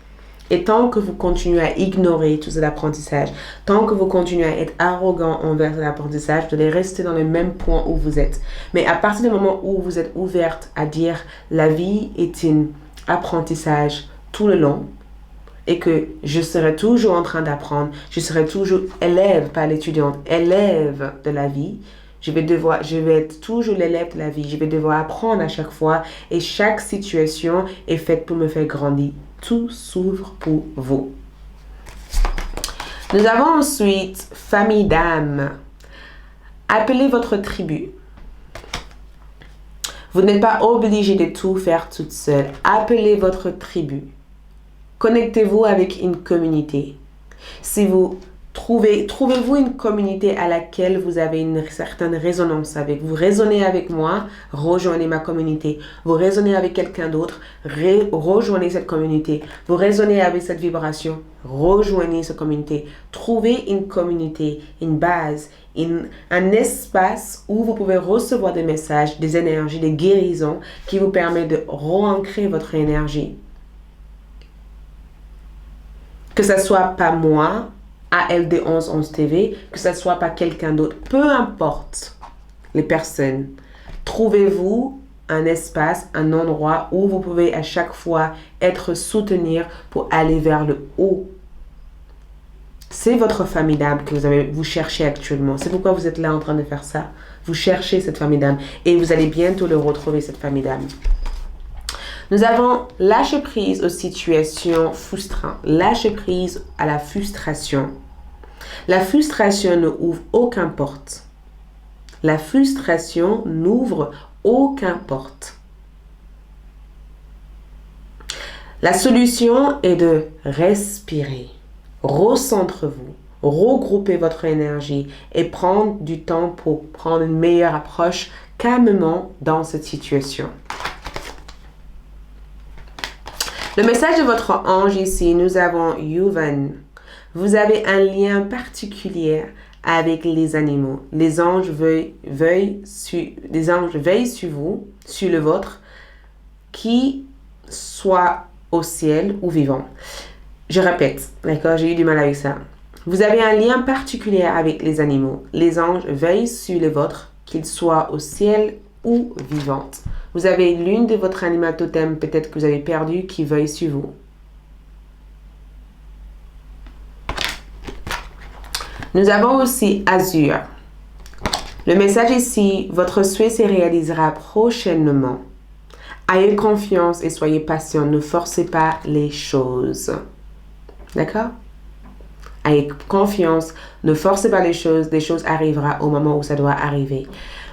Et tant que vous continuez à ignorer tout cet apprentissage, tant que vous continuez à être arrogant envers cet apprentissage, vous allez rester dans le même point où vous êtes. Mais à partir du moment où vous êtes ouverte à dire la vie est un apprentissage tout le long, et que je serai toujours en train d'apprendre, je serai toujours élève, pas l'étudiante, élève de la vie. Je vais être toujours l'élève de la vie. Je vais devoir apprendre à chaque fois et chaque situation est faite pour me faire grandir. Tout s'ouvre pour vous. Nous avons ensuite famille d'âme. Appelez votre tribu. Vous n'êtes pas obligé de tout faire toute seule. Appelez votre tribu. Connectez-vous avec une communauté. Si vous trouvez-vous une communauté à laquelle vous avez une certaine résonance avec. Vous résonnez avec moi, rejoignez ma communauté. Vous résonnez avec quelqu'un d'autre, rejoignez cette communauté. Vous résonnez avec cette vibration, rejoignez cette communauté. Trouvez une communauté, une base, un espace où vous pouvez recevoir des messages, des énergies, des guérisons qui vous permettent de re-ancrer votre énergie. Que ce soit pas moi, ALD1111 TV, que ce soit pas quelqu'un d'autre, peu importe les personnes, trouvez-vous un espace, un endroit où vous pouvez à chaque fois être soutenu pour aller vers le haut. C'est votre famille d'âme que vous cherchez actuellement. C'est pourquoi vous êtes là en train de faire ça. Vous cherchez cette famille d'âme et vous allez bientôt le retrouver, cette famille d'âme. Nous avons lâcher prise aux situations frustrantes, lâcher prise à la frustration. La frustration ne ouvre aucune porte. La frustration n'ouvre aucune porte. La solution est de respirer. Recentrez-vous, regroupez votre énergie et prendre du temps pour prendre une meilleure approche calmement dans cette situation. Le message de votre ange ici, nous avons Yuvan. Vous avez un lien particulier avec les animaux. Les anges veillent sur vous, sur le vôtre, qui soit au ciel ou vivant. Je répète, d'accord, j'ai eu du mal avec ça. Vous avez un lien particulier avec les animaux. Les anges veillent sur les vôtres, qu'ils soient au ciel ou vivants. Vous avez l'une de votre animal totem, peut-être que vous avez perdu, qui veille sur vous. Nous avons aussi Azur. Le message ici, votre souhait se réalisera prochainement. Ayez confiance et soyez patient, ne forcez pas les choses. D'accord? Ayez confiance, ne forcez pas les choses arriveront au moment où ça doit arriver.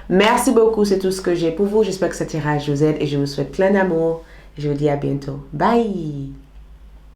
Merci beaucoup, c'est tout ce que j'ai pour vous. J'espère que ça tirage vous aide et je vous souhaite plein d'amour. Je vous dis à bientôt. Bye!